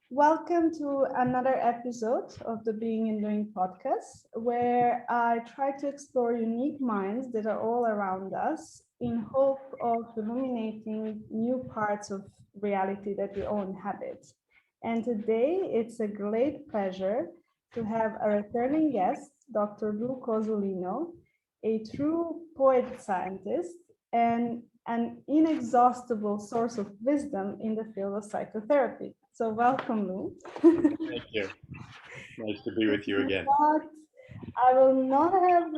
Welcome to another episode of the Being and Doing podcast, where I try to explore unique minds that are all around us in hope of illuminating new parts of reality that we all inhabit. And today it's a great pleasure to have a returning guest, Dr. Lou Cozolino, a true poet scientist and an inexhaustible source of wisdom in the field of psychotherapy. So welcome, Lou. Thank you. Nice to be with you again. But I will not have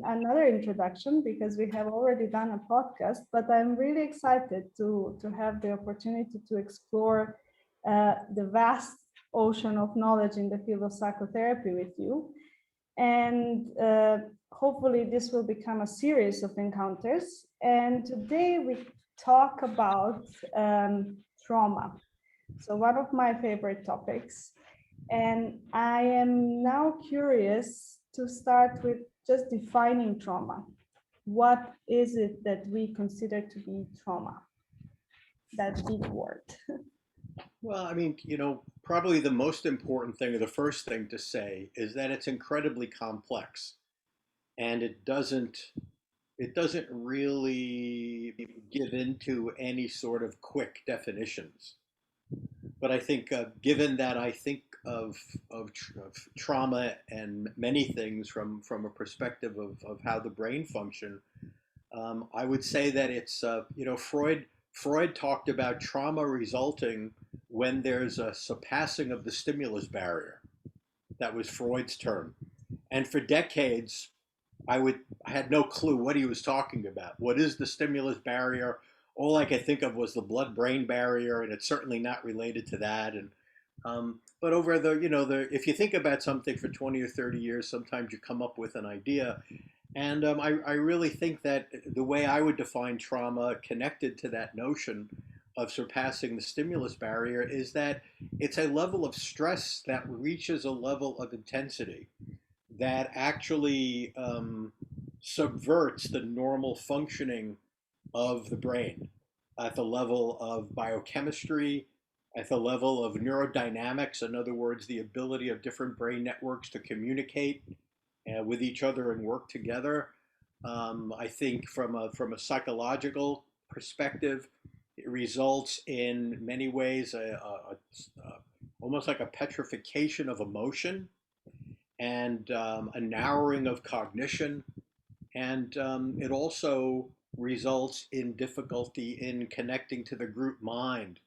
another introduction because we have already done a podcast, but I'm really excited to have the opportunity to explore the vast ocean of knowledge in the field of psychotherapy with you. And hopefully this will become a series of encounters. And today we talk about trauma. So one of my favorite topics. And I am now curious to start with just defining trauma. What is it that we consider to be trauma? That big word. Well, probably the most important thing or the first thing to say is that it's incredibly complex and it doesn't really give into any sort of quick definitions. But I think given that I think of trauma and many things from a perspective of how the brain function, I would say that it's Freud talked about trauma resulting when there's a surpassing of the stimulus barrier. That was Freud's term. And for decades, I had no clue what he was talking about. What is the stimulus barrier? All I could think of was the blood-brain barrier, and it's certainly not related to that. But over the if you think about something for 20 or 30 years, sometimes you come up with an idea. And I really think that the way I would define trauma connected to that notion of surpassing the stimulus barrier is that it's a level of stress that reaches a level of intensity that actually subverts the normal functioning of the brain at the level of biochemistry, at the level of neurodynamics, in other words, the ability of different brain networks to communicate with each other and work together. I think from a psychological perspective, it results in many ways almost like a petrification of emotion and a narrowing of cognition. And it also results in difficulty in connecting to the group mind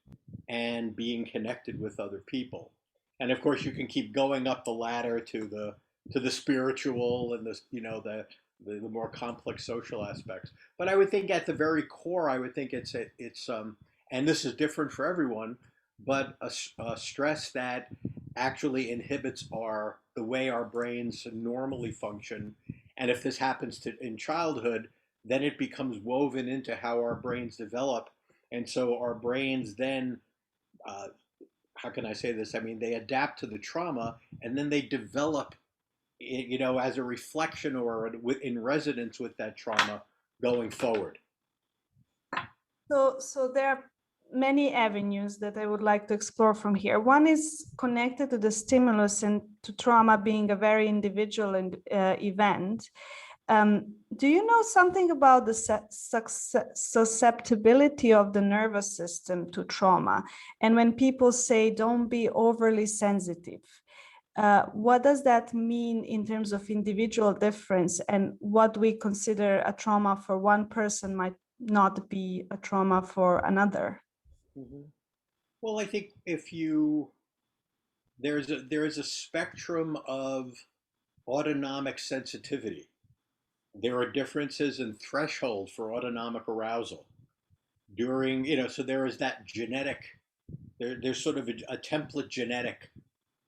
and being connected with other people. And of course, you can keep going up the ladder to the spiritual and the more complex social aspects. But I would think at the very core, I would think it's and this is different for everyone, but a stress that actually inhibits our the way our brains normally function. And if this happens in childhood, then it becomes woven into how our brains develop. And so our brains then, uh, how can I say this? I mean, they adapt to the trauma and then they develop, as a reflection or in resonance with that trauma going forward. So there are many avenues that I would like to explore from here. One is connected to the stimulus and to trauma being a very individual event. Do you know something about the susceptibility of the nervous system to trauma? And when people say don't be overly sensitive, what does that mean in terms of individual difference, and what we consider a trauma for one person might not be a trauma for another? Mm-hmm. Well, I think if you there is a spectrum of autonomic sensitivity. There are differences in threshold for autonomic arousal so there is that there's sort of a template genetic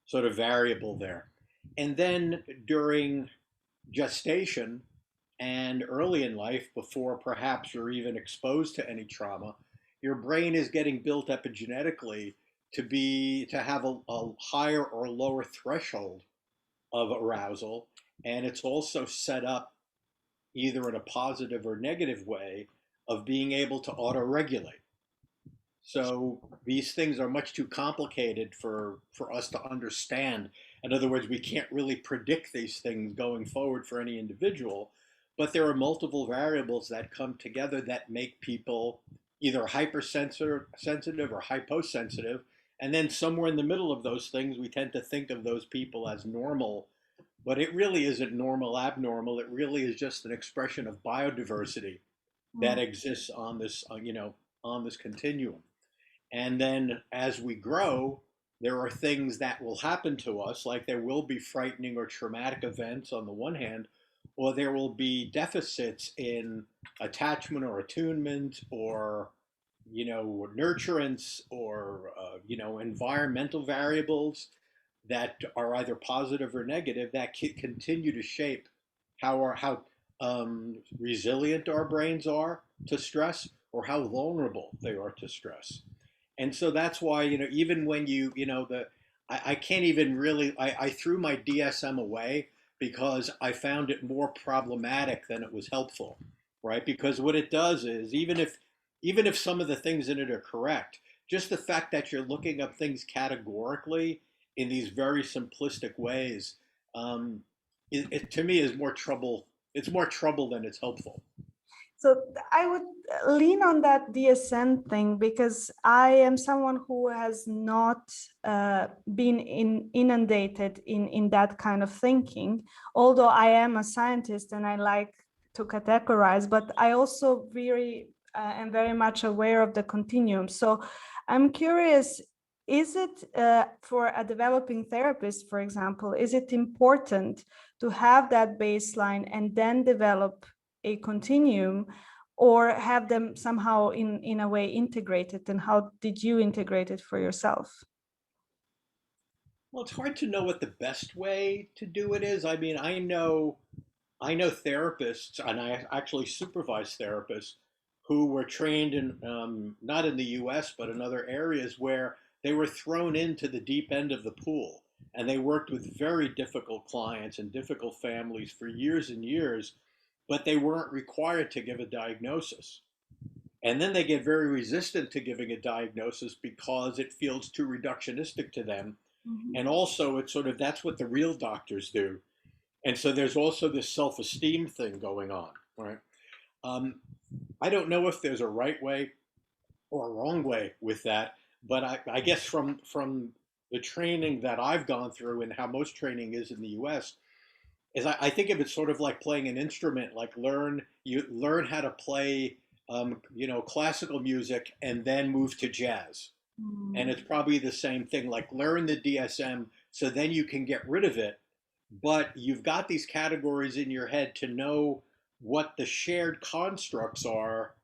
sort of variable there. And then during gestation and early in life, before perhaps you're even exposed to any trauma, your brain is getting built epigenetically to have a higher or lower threshold of arousal, and it's also set up either in a positive or negative way of being able to auto-regulate. So these things are much too complicated for us to understand. In other words, we can't really predict these things going forward for any individual, but there are multiple variables that come together that make people either hypersensitive or hyposensitive. And then somewhere in the middle of those things, we tend to think of those people as normal, but it really isn't normal, abnormal. It really is just an expression of biodiversity that exists on this, on this continuum. And then as we grow, there are things that will happen to us, like there will be frightening or traumatic events on the one hand, or there will be deficits in attachment or attunement or, nurturance or, environmental variables that are either positive or negative that continue to shape how resilient our brains are to stress or how vulnerable they are to stress. And so that's why, even when I can't even really, I threw my DSM away because I found it more problematic than it was helpful, right? Because what it does is, even if some of the things in it are correct, just the fact that you're looking up things categorically in these very simplistic ways, um, to me is more trouble. It's more trouble than it's helpful. So I would lean on that DSM thing because I am someone who has not been inundated in that kind of thinking, although I am a scientist and I like to categorize, but I also am very much aware of the continuum. So I'm curious, is it for a developing therapist, for example, is it important to have that baseline and then develop a continuum, or have them somehow in a way integrated? And how did you integrate it for yourself? Well, it's hard to know what the best way to do it is. I mean, I know therapists, and I actually supervise therapists who were trained in not in the U.S. but in other areas where they were thrown into the deep end of the pool, and they worked with very difficult clients and difficult families for years and years, but they weren't required to give a diagnosis. And then they get very resistant to giving a diagnosis because it feels too reductionistic to them. Mhm. And also, it's sort of that's what the real doctors do. And so there's also this self-esteem thing going on, right? Um, I don't know if there's a right way or a wrong way with that, but I guess from the training that I've gone through and how most training is in the U.S. is I think of it sort of like playing an instrument. Like you learn how to play, classical music and then move to jazz, and Mm. it's probably the same thing. Like learn the DSM so then you can get rid of it, but you've got these categories in your head to know what the shared constructs are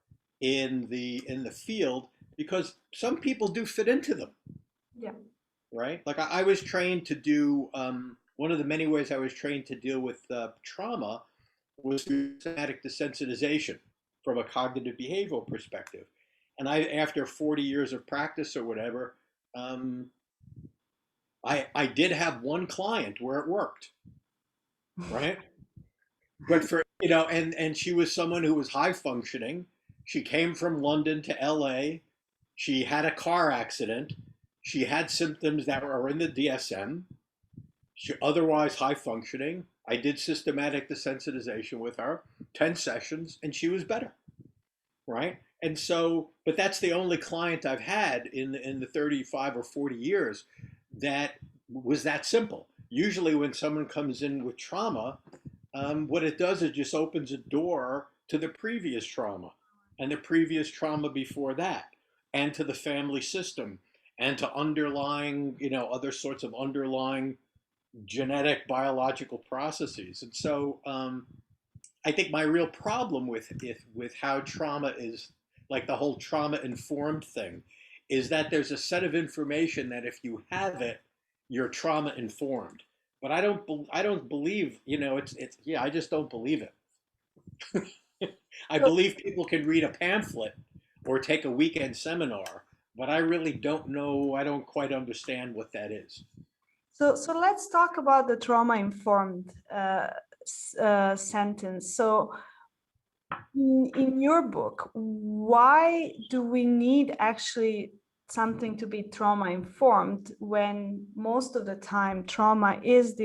in the field, because some people do fit into them, Yeah. right? Like I was trained to do, one of the many ways I was trained to deal with trauma was through somatic desensitization from a cognitive behavioral perspective. And after 40 years of practice or whatever, um, I did have one client where it worked, right? But and she was someone who was high functioning. She came from London to LA. She had a car accident. She had symptoms that were in the DSM. She otherwise high functioning. I did systematic desensitization with her, 10 sessions, and she was better, right? And so, but that's the only client I've had in the 35 or 40 years that was that simple. Usually, when someone comes in with trauma, what it does is just opens a door to the previous trauma and the previous trauma before that, and to the family system, and to underlying, other sorts of underlying genetic biological processes. And so, I think my real problem with how trauma is, like the whole trauma informed thing, is that there's a set of information that if you have it, you're trauma informed. But I don't believe, it's yeah, I just don't believe it. I So, believe people can read a pamphlet or take a weekend seminar, but I really don't know. I don't quite understand what that is. so let's talk about the trauma-informed sentence. So, in your book, why do we need actually something to be trauma informed when most of the time trauma is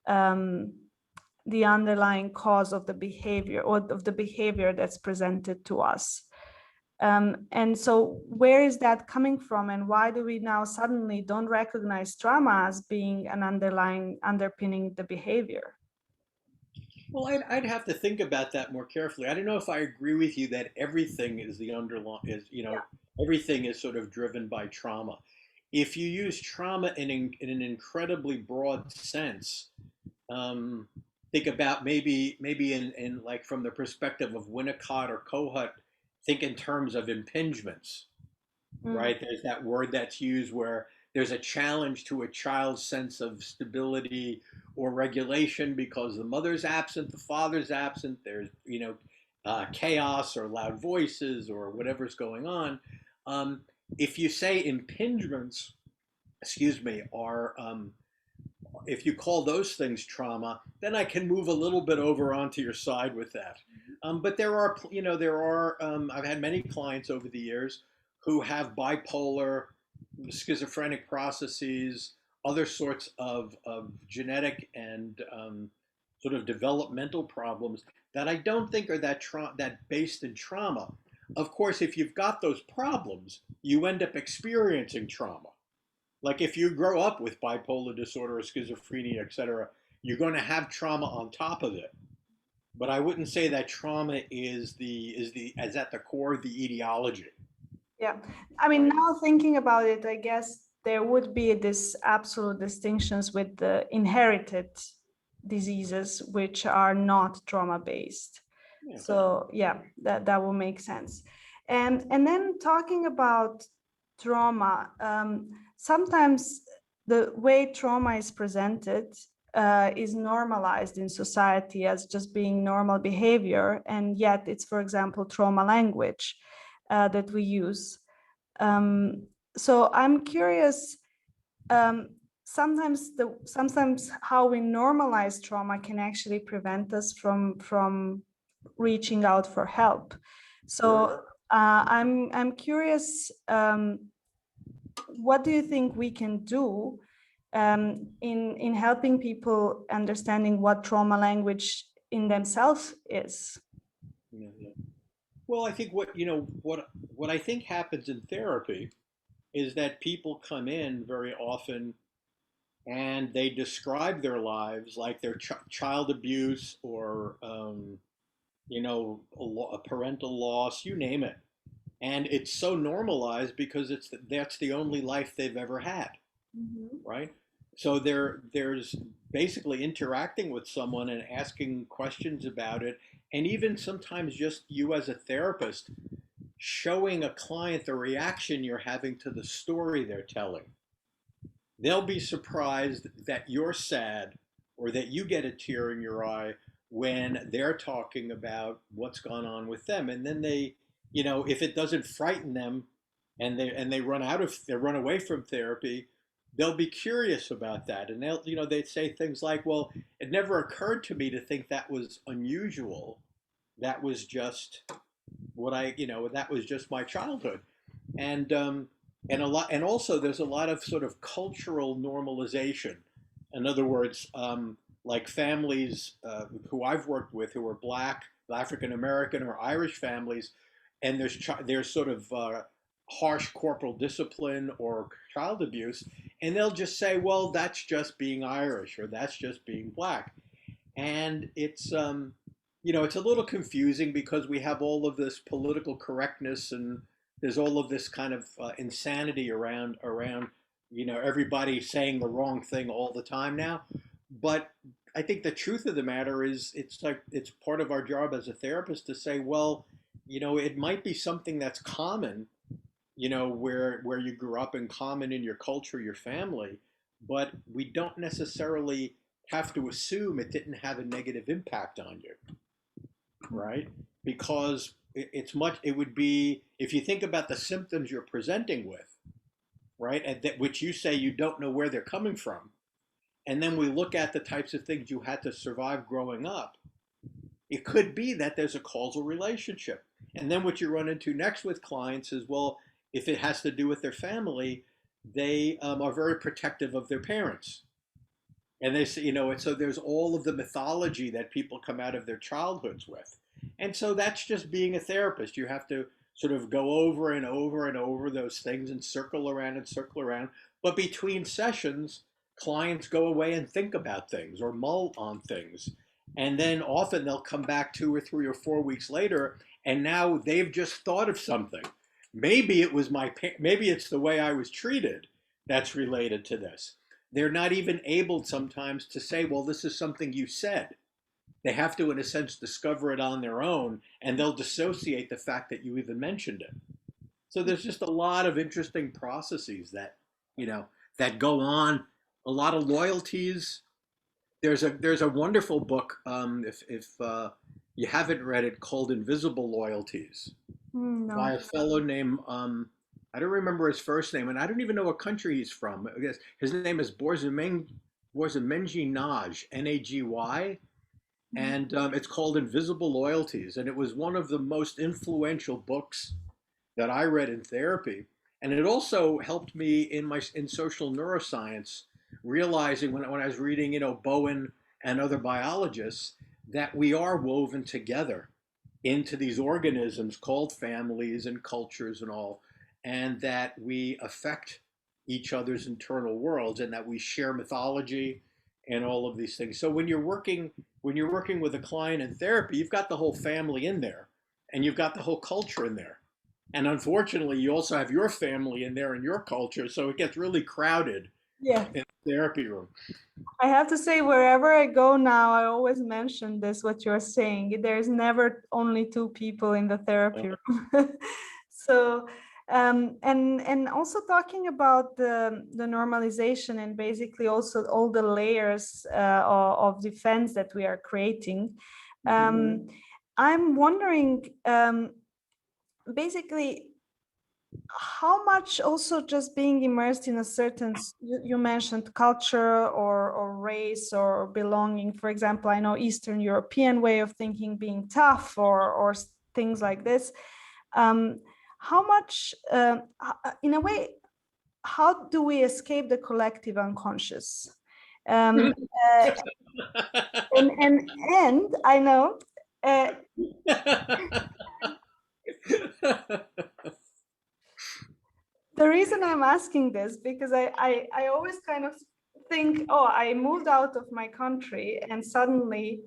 um, the underlying cause of the behavior or of the behavior that's presented to us. And so where is that coming from, and why do we now suddenly don't recognize trauma as being an underlying underpinning the behavior? Well, I'd have to think about that more carefully. I don't know if I agree with you that everything is the underlying is, Yeah. everything is sort of driven by trauma. If you use trauma in an incredibly broad sense, um, think about maybe in like from the perspective of Winnicott or Kohut, think in terms of impingements, Mm. right? There's that word that's used where there's a challenge to a child's sense of stability or regulation because the mother's absent, the father's absent. There's chaos or loud voices or whatever's going on. Um, if you say impingements, excuse me, are if you call those things trauma, then I can move a little bit over onto your side with that. But I've had many clients over the years who have bipolar, schizophrenic processes, other sorts of genetic and sort of developmental problems that I don't think are that based in trauma. Of course, if you've got those problems, you end up experiencing trauma. Like if you grow up with bipolar disorder or schizophrenia, et cetera, you're going to have trauma on top of it. But I wouldn't say that trauma is at the core of the etiology. Yeah, I mean, Right. now thinking about it, I guess there would be this absolute distinctions with the inherited diseases, which are not trauma based. Yeah. So yeah, that will make sense. And then talking about trauma, sometimes the way trauma is presented is normalized in society as just being normal behavior, and yet it's, for example, trauma language that we use. Um, so I'm curious. Um, sometimes how we normalize trauma can actually prevent us from reaching out for help. So Sure. I'm curious. What do you think we can do in helping people understanding what trauma language in themselves is? Yeah, yeah. Well, I think what I think happens in therapy is that people come in very often and they describe their lives like their child abuse or a parental loss, you name it, and it's so normalized because that's the only life they've ever had, Mhm. right? So there's basically interacting with someone and asking questions about it, and even sometimes just you as a therapist showing a client the reaction you're having to the story they're telling. They'll be surprised that you're sad or that you get a tear in your eye when they're talking about what's gone on with them. And then if it doesn't frighten them and they run away from therapy, they'll be curious about that. And they'd say things like, well, it never occurred to me to think that was unusual. That was just that was just my childhood. And um, and a lot, and also there's a lot of sort of cultural normalization. In other words, like families who I've worked with who are black, African American, or Irish families, and there's sort of harsh corporal discipline or child abuse, and they'll just say, well, that's just being Irish or that's just being black. And it's a little confusing because we have all of this political correctness and there's all of this kind of insanity around everybody saying the wrong thing all the time now. But I think the truth of the matter is it's part of our job as a therapist to say, well, it might be something that's common, where you grew up and common in your culture, your family, but we don't necessarily have to assume it didn't have a negative impact on you, right? Because it would be, if you think about the symptoms you're presenting with, right, and which you say you don't know where they're coming from, and then we look at the types of things you had to survive growing up, it could be that there's a causal relationship. And then what you run into next with clients is, well, if it has to do with their family, they are very protective of their parents. And they say, and so there's all of the mythology that people come out of their childhoods with. And so that's just being a therapist. You have to sort of go over and over and over those things and circle around and circle around. But between sessions, clients go away and think about things or mull on things. And then often they'll come back 2 or 3 or 4 weeks later, and now they've just thought of something. Maybe it was maybe it's the way I was treated that's related to this. They're not even able sometimes to say, well, this is something you said. They have to, in a sense, discover it on their own, and they'll dissociate the fact that you even mentioned it. So there's just a lot of interesting processes you know, that go on. A lot of loyalties. There's a wonderful book, if you haven't read it, called Invisible Loyalties, by No. a fellow named I don't remember his first name, and I don't even know what country he's from. I guess his name is Borzamenji Nagy, Nagy, and it's called Invisible Loyalties, and it was one of the most influential books that I read in therapy, and it also helped me in social neuroscience, realizing when I was reading, Bowen and other biologists, that we are woven together into these organisms called families and cultures and all, and that we affect each other's internal worlds, and that we share mythology and all of these things. So when you're working with a client in therapy, you've got the whole family in there, and you've got the whole culture in there. And unfortunately, you also have your family in there and your culture, so it gets really crowded Yeah. in the therapy room. I have to say, wherever I go now, I always mention this, what you're saying. There's never only two people in the therapy room. So, and also talking about the normalization and basically also all the layers of defense that we are creating. I'm wondering, basically, how much also just being immersed in a certain, you mentioned culture or race or belonging. For example, I know Eastern European way of thinking being tough or things like this. How much, in a way, how do we escape the collective unconscious? Um, uh, and I know uh, the reason I'm asking this, because I always kind of think, oh, I moved out of my country and suddenly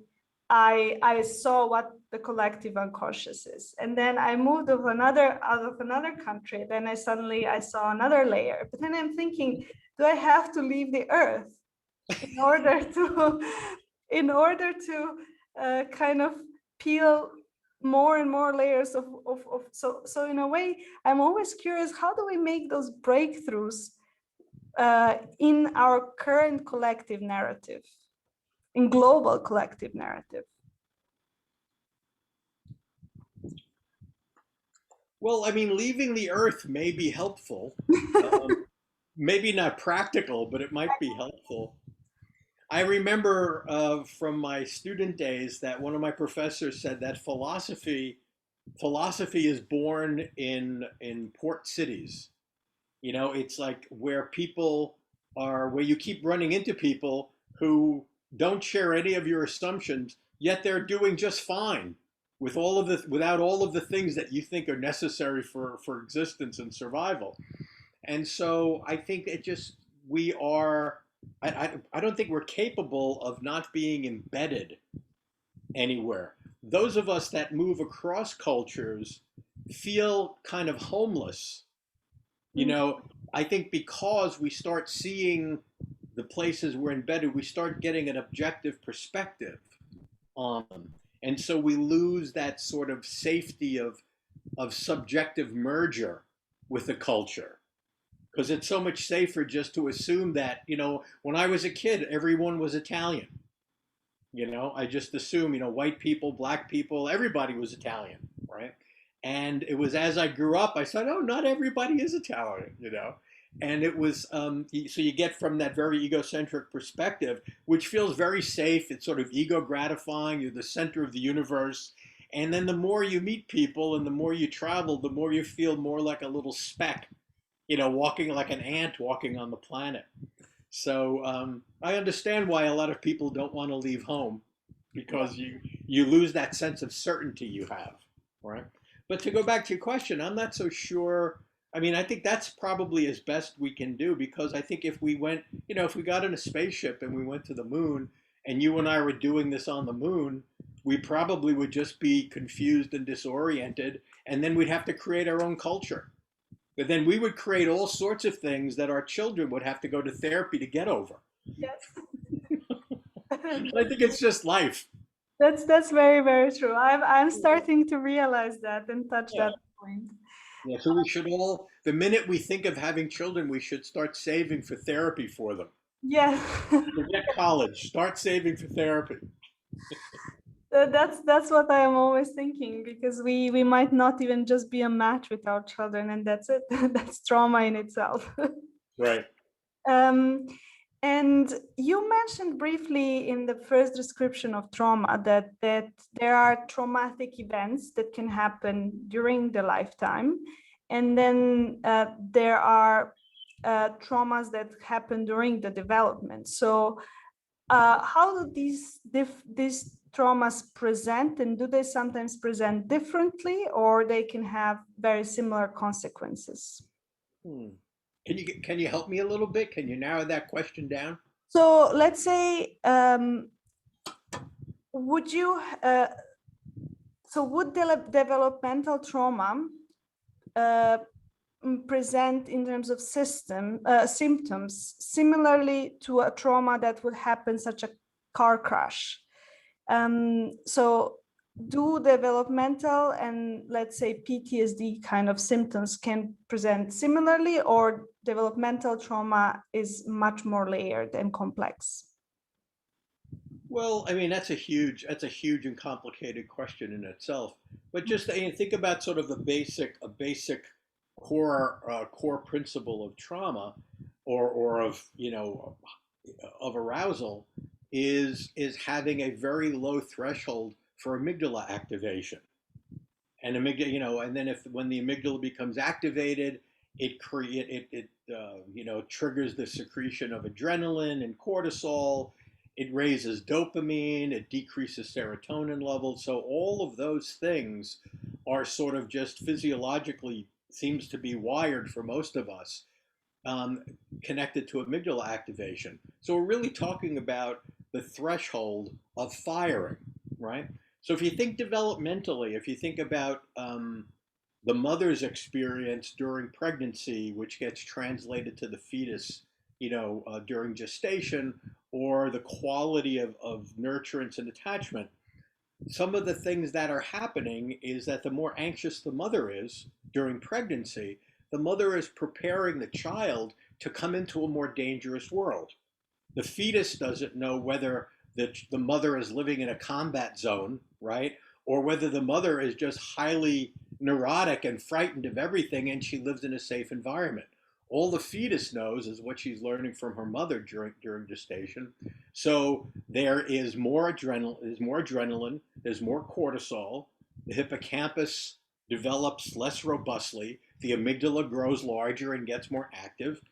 I saw what the collective unconscious is. And then I moved out of another country. Then I saw another layer. But then I'm thinking, do I have to leave the earth in order to kind of peel more and more layers of so in a way, I'm always curious, how do we make those breakthroughs in our current collective narrative, in global collective narrative? Well, I mean, leaving the earth may be helpful. Maybe not practical, but it might be helpful. I remember from my student days that one of my professors said that philosophy is born in port cities. It's like where you keep running into people who don't share any of your assumptions, yet they're doing just fine without all of the things that you think are necessary for existence and survival. And so I think it just we are. I don't think we're capable of not being embedded anywhere. Those of us that move across cultures feel kind of homeless. You know, I think because we start seeing the places we're embedded, we start getting an objective perspective on them. And so we lose that sort of safety of subjective merger with the culture, because it's so much safer just to assume that, when I was a kid, everyone was Italian. I just assumed, white people, black people, everybody was Italian, right? And it was as I grew up, I said, oh, not everybody is Italian. And it was, so you get from that very egocentric perspective, which feels very safe. It's sort of ego gratifying. You're the center of the universe. And then the more you meet people and the more you travel, the more you feel more like a little speck, walking like an ant walking on the planet. So I understand why a lot of people don't want to leave home, Yeah. because you lose that sense of certainty you have, right? But to go back to your question, I'm not so sure. I mean, I think that's probably as best we can do, because I think if we went, if we got in a spaceship and we went to the moon, and you and I were doing this on the moon, we probably would just be confused and disoriented, and then we'd have to create our own culture. But then we would create all sorts of things that our children would have to go to therapy to get over. Yes. I think it's just life. That's very, very true. I'm starting to realize that and touch Yeah. that point. Yeah. So we should all, the minute we think of having children, we should start saving for therapy for them. Yes. Forget college. Start saving for therapy. That's what I am always thinking, because we might not even just be a match with our children, and that's it. That's trauma in itself. Right. Um, and you mentioned briefly in the first description of trauma that there are traumatic events that can happen during the lifetime, and then there are traumas that happen during the development. So how do these traumas present, and do they sometimes present differently, or they can have very similar consequences? Hmm. Can you help me a little bit? Can you narrow that question down? So let's say, would you, would developmental trauma uh, present in terms of symptoms similarly to a trauma that would happen, such a car crash? So do developmental and, let's say, PTSD kind of symptoms can present similarly, or developmental trauma is much more layered and complex? Well, I mean, that's a huge and complicated question in itself. But just think about sort of a basic core principle of trauma, or of arousal, is having a very low threshold for amygdala activation. And and then if when the amygdala becomes activated, it triggers the secretion of adrenaline and cortisol. It raises dopamine, it decreases serotonin levels. So all of those things are sort of just physiologically, seems to be wired for most of us, um, connected to amygdala activation. So we're really talking about the threshold of firing, right? So if you think developmentally, if you think about the mother's experience during pregnancy, which gets translated to the fetus, during gestation, or the quality of nurturance and attachment, some of the things that are happening is that the more anxious the mother is during pregnancy, the mother is preparing the child to come into a more dangerous world. The fetus doesn't know whether the mother is living in a combat zone, right? Or whether the mother is just highly neurotic and frightened of everything and she lives in a safe environment. All the fetus knows is what she's learning from her mother during gestation. So there is more adrenaline, there's more cortisol, the hippocampus develops less robustly, the amygdala grows larger and gets more active.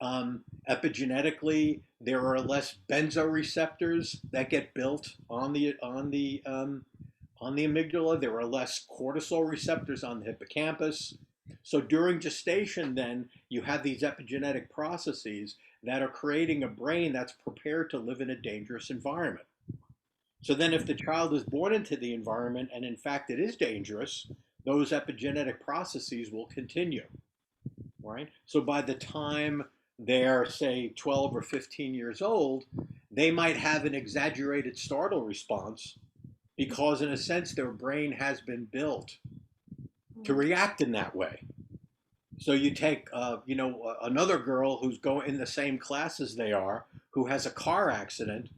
Epigenetically, there are less benzoreceptors that get built on the amygdala. There are less cortisol receptors on the hippocampus. So during gestation, then you have these epigenetic processes that are creating a brain that's prepared to live in a dangerous environment. So then, if the child is born into the environment and in fact it is dangerous, those epigenetic processes will continue, right? So by the time they're, say, 12 or 15 years old, they might have an exaggerated startle response because, in a sense, their brain has been built to react in that way. So you take, another girl who's going in the same class as they are, who has a car accident.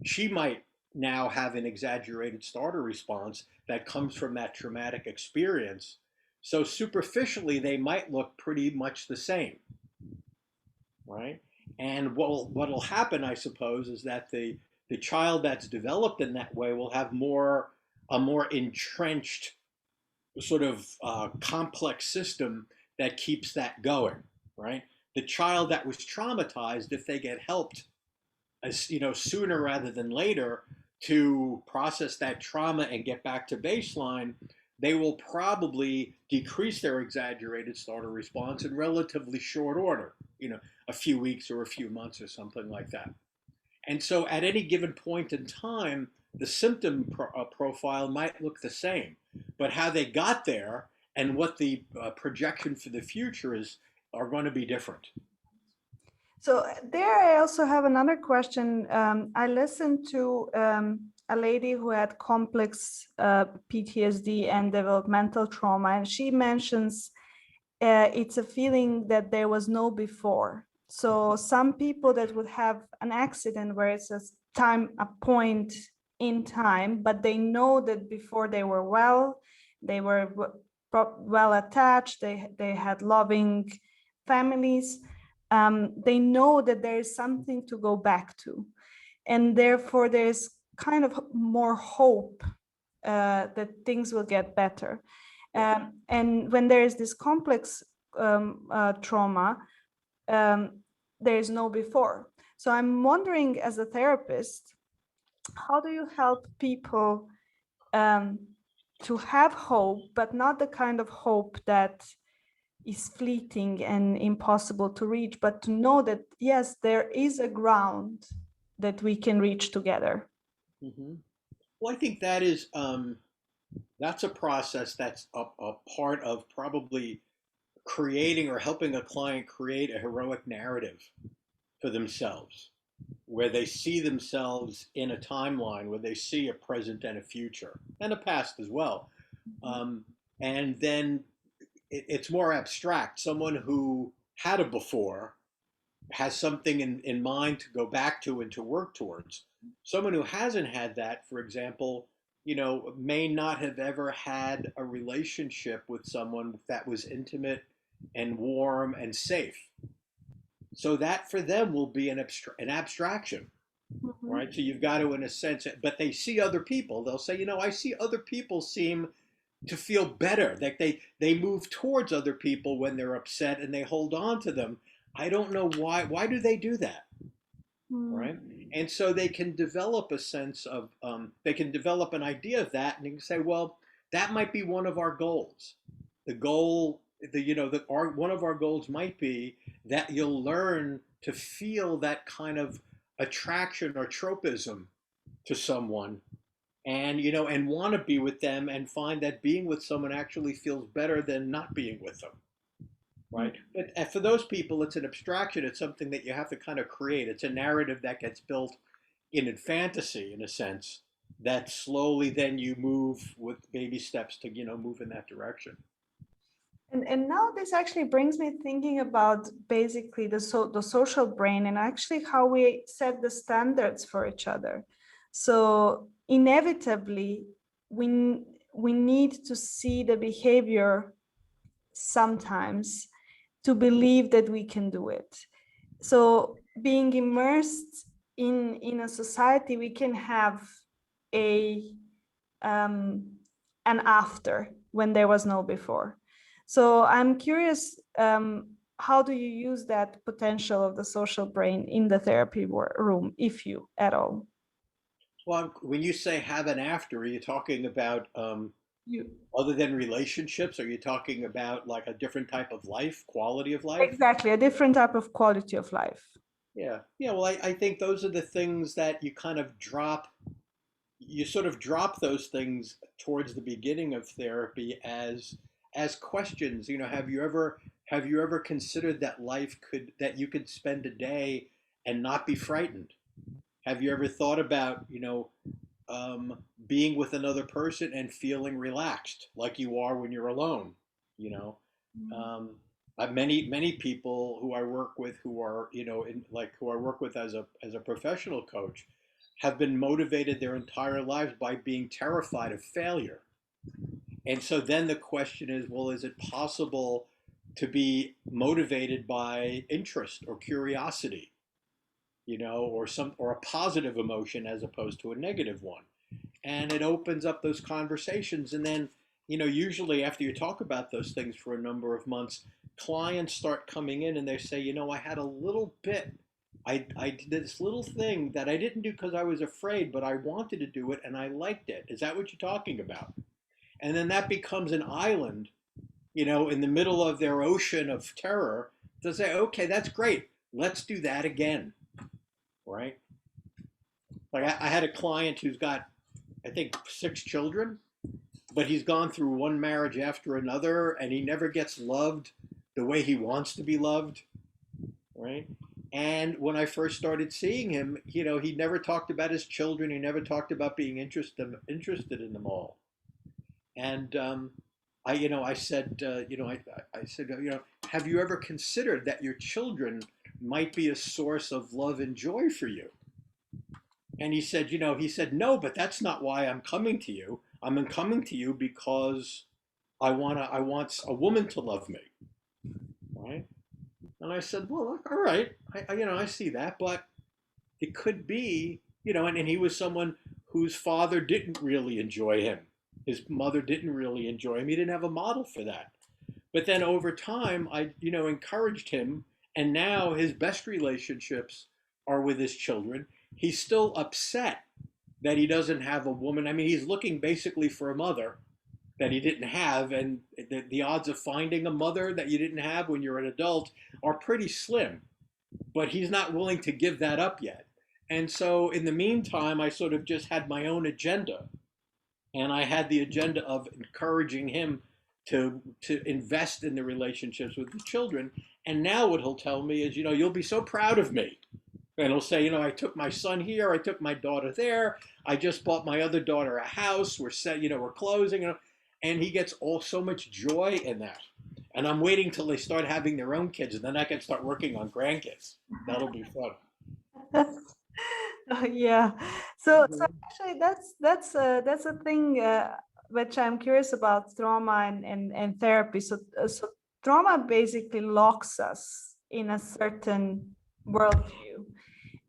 She might now have an exaggerated startle response that comes from that traumatic experience. So superficially, they might look pretty much the same, right? And what'll happen, I suppose, is that the child that's developed in that way will have more a more entrenched sort of complex system that keeps that going, right? The child that was traumatized, if they get helped, as sooner rather than later to process that trauma and get back to baseline, they will probably decrease their exaggerated startle response in relatively short order, a few weeks or a few months or something like that. And so at any given point in time, the symptom profile might look the same, but how they got there and what the projection for the future is are going to be different. So there, I also have another question. I listened to a lady who had complex PTSD and developmental trauma, and she mentions it's a feeling that there was no before. So some people that would have an accident where it's a point in time, but they know that before they were well, they were well attached, they had loving families. They know that there is something to go back to. And therefore, there's kind of more hope that things will get better. And when there is this complex trauma, there is no before. So I'm wondering, as a therapist, how do you help people to have hope, but not the kind of hope that is fleeting and impossible to reach, but to know that, yes, there is a ground that we can reach together? Mm-hmm. Well, I think that's a process that's a part of probably creating or helping a client create a heroic narrative for themselves, where they see themselves in a timeline, where they see a present and a future, and a past as well. Um, and then it's more abstract. Someone who had a before has something in mind to go back to and to work towards. Someone who hasn't had that, for example, may not have ever had a relationship with someone that was intimate and warm and safe. So that for them will be an abstraction, right? So you've got to, in a sense, but they see other people. They'll say, I see other people seem to feel better, like they move towards other people when they're upset and they hold on to them. I don't know why. Why do they do that? Right? And so they can develop a sense of, they can develop an idea of that, and you can say, well, that might be one of our goals. The goal, one of our goals might be that you'll learn to feel that kind of attraction or tropism to someone, and want to be with them, and find that being with someone actually feels better than not being with them, right? But for those people, it's an abstraction. It's something that you have to kind of create. It's a narrative that gets built in fantasy, in a sense, that slowly then you move with baby steps to move in that direction. And now this actually brings me thinking about basically the social brain, and actually how we set the standards for each other. So inevitably, we need to see the behavior sometimes to believe that we can do it. So being immersed in a society, we can have an after when there was no before. So I'm curious, how do you use that potential of the social brain in the therapy room, if you at all? Well, when you say have an after, are you talking about You other than relationships? Are you talking about like a different type of life, quality of life? exactly, a different type of quality of life. Yeah. Yeah. Well, I think those are the things that you kind of drop. You sort of drop those things towards the beginning of therapy as questions. Have you ever considered that you could spend a day and not be frightened? Have you ever thought about being with another person and feeling relaxed like you are when you're alone? You know, um, many people who I work with who are who I work with as a professional coach have been motivated their entire lives by being terrified of failure. And so then the question is, well, is it possible to be motivated by interest or curiosity, or a positive emotion as opposed to a negative one? and it opens up those conversations. And then, usually after you talk about those things for a number of months, clients start coming in and they say, I had a little bit, I did this little thing that I didn't do because I was afraid, but I wanted to do it and I liked it. Is that what you're talking about? And then that becomes an island, in the middle of their ocean of terror, to say, okay, that's great. Let's do that again. Right? Like I had a client who's got, I think, 6 children, but he's gone through one marriage after another and he never gets loved the way he wants to be loved. Right? And when I first started seeing him, he never talked about his children. He never talked about being interested in them all. And I said, I said, have you ever considered that your children might be a source of love and joy for you? And he said, no, but that's not why I'm coming to you. I'm coming to you because I want a woman to love me, right? And I said, well, all right, I see that, but it could be, and he was someone whose father didn't really enjoy him. His mother didn't really enjoy him. He didn't have a model for that. But then over time, I, encouraged him, and now his best relationships are with his children. He's still upset that he doesn't have a woman. I mean, he's looking basically for a mother that he didn't have, and the odds of finding a mother that you didn't have when you're an adult are pretty slim. But he's not willing to give that up yet. And so in the meantime, I sort of just had my own agenda. And I had the agenda of encouraging him to invest in the relationships with the children. And now what he'll tell me is, you'll be so proud of me. And he'll say, I took my son here, I took my daughter there, I just bought my other daughter a house, we're closing, and he gets so much joy in that. And I'm waiting till they start having their own kids, and then I can start working on grandkids. That'll be fun. Yeah. So actually, that's a thing which I'm curious about trauma and therapy. So trauma basically locks us in a certain worldview,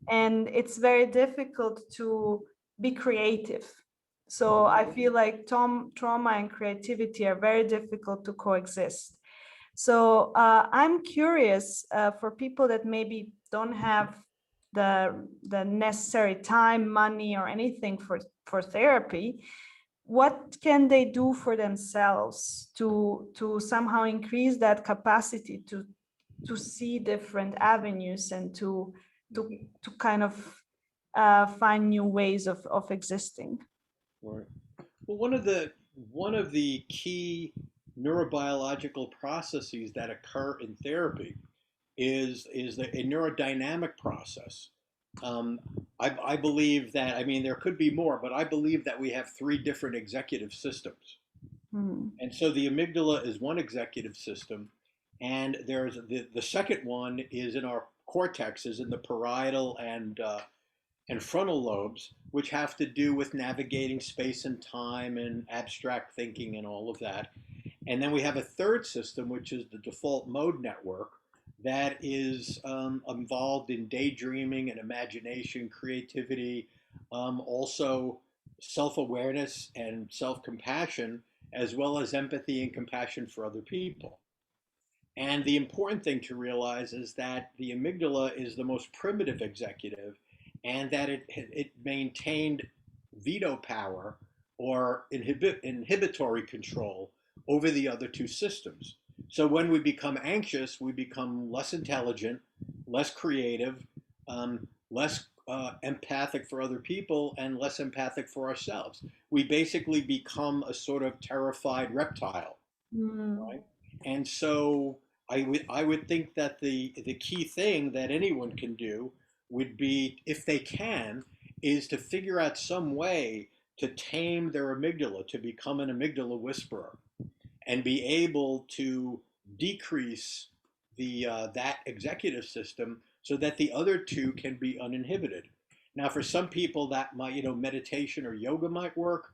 and it's very difficult to be creative. So I feel like trauma and creativity are very difficult to coexist. So I'm curious for people that maybe don't have the necessary time, money, or anything for therapy. What can they do for themselves to somehow increase that capacity to see different avenues and to kind of find new ways of existing? Right. Well, one of the key neurobiological processes that occur in therapy is a neurodynamic process. Um, I believe that, I mean, there could be more, but I believe that we have three different executive systems. Hmm. And so the amygdala is one executive system, and there's the second one is in our cortex, is in the parietal and frontal lobes, which have to do with navigating space and time and abstract thinking and all of that. And then we have a third system, which is the default mode network, that is involved in daydreaming and imagination, creativity, also self awareness and self compassion, as well as empathy and compassion for other people. And the important thing to realize is that the amygdala is the most primitive executive, and that it maintained veto power or inhibitory control over the other two systems. So when we become anxious, we become less intelligent, less creative, less empathic for other people, and less empathic for ourselves. We basically become a sort of terrified reptile, Mm. right? And so I would think that the key thing that anyone can do would be, if they can, is to figure out some way to tame their amygdala, to become an amygdala whisperer, and be able to decrease the that executive system so that the other two can be uninhibited. Now, for some people, that might, meditation or yoga might work.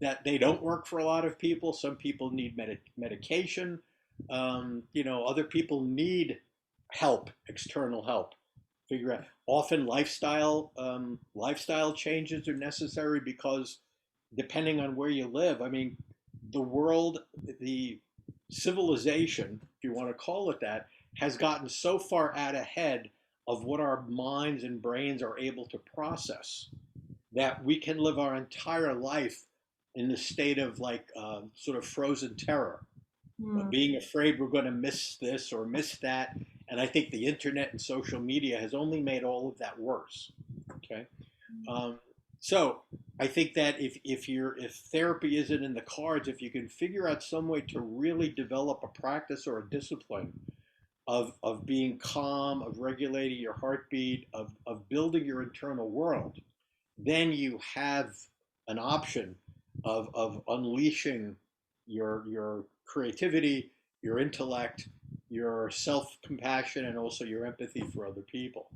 That they don't work for a lot of people. Some people need medication. Other people need help, external help. Figure out. Often, lifestyle changes are necessary because depending on where you live. I mean, the world, the civilization, if you want to call it that, has gotten so far out ahead of what our minds and brains are able to process that we can live our entire life in the state of like sort of frozen terror, Mm. being afraid we're going to miss this or miss that. And I think the internet and social media has only made all of that worse. Okay. Um, so I think that if therapy isn't in the cards, if you can figure out some way to really develop a practice or a discipline of being calm, of regulating your heartbeat, of building your internal world, then you have an option of unleashing your creativity, your intellect, your self compassion, and also your empathy for other people.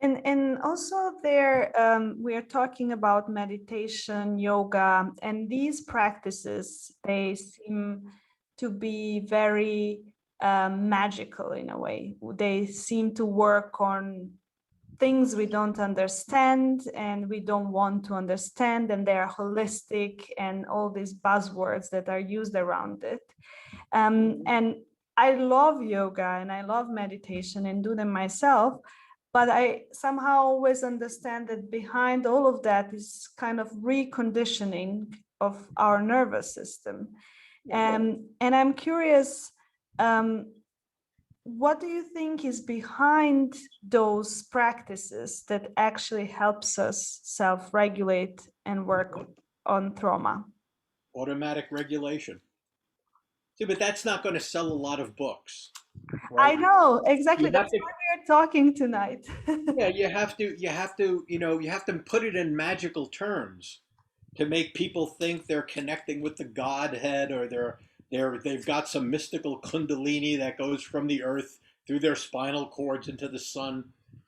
And also there, we are talking about meditation, yoga, and these practices, they seem to be very magical in a way. They seem to work on things we don't understand and we don't want to understand, and they are holistic and all these buzzwords that are used around it. And I love yoga and I love meditation and do them myself, but I somehow always understand that behind all of that is kind of reconditioning of our nervous system. And I'm curious, what do you think is behind those practices that actually helps us self-regulate and work on trauma? Automatic regulation. See, but that's not going to sell a lot of books, I right? know, exactly. You have That's to, why we're talking tonight. yeah, you have to put it in magical terms to make people think they're connecting with the Godhead, or they've got some mystical kundalini that goes from the earth through their spinal cords into the sun.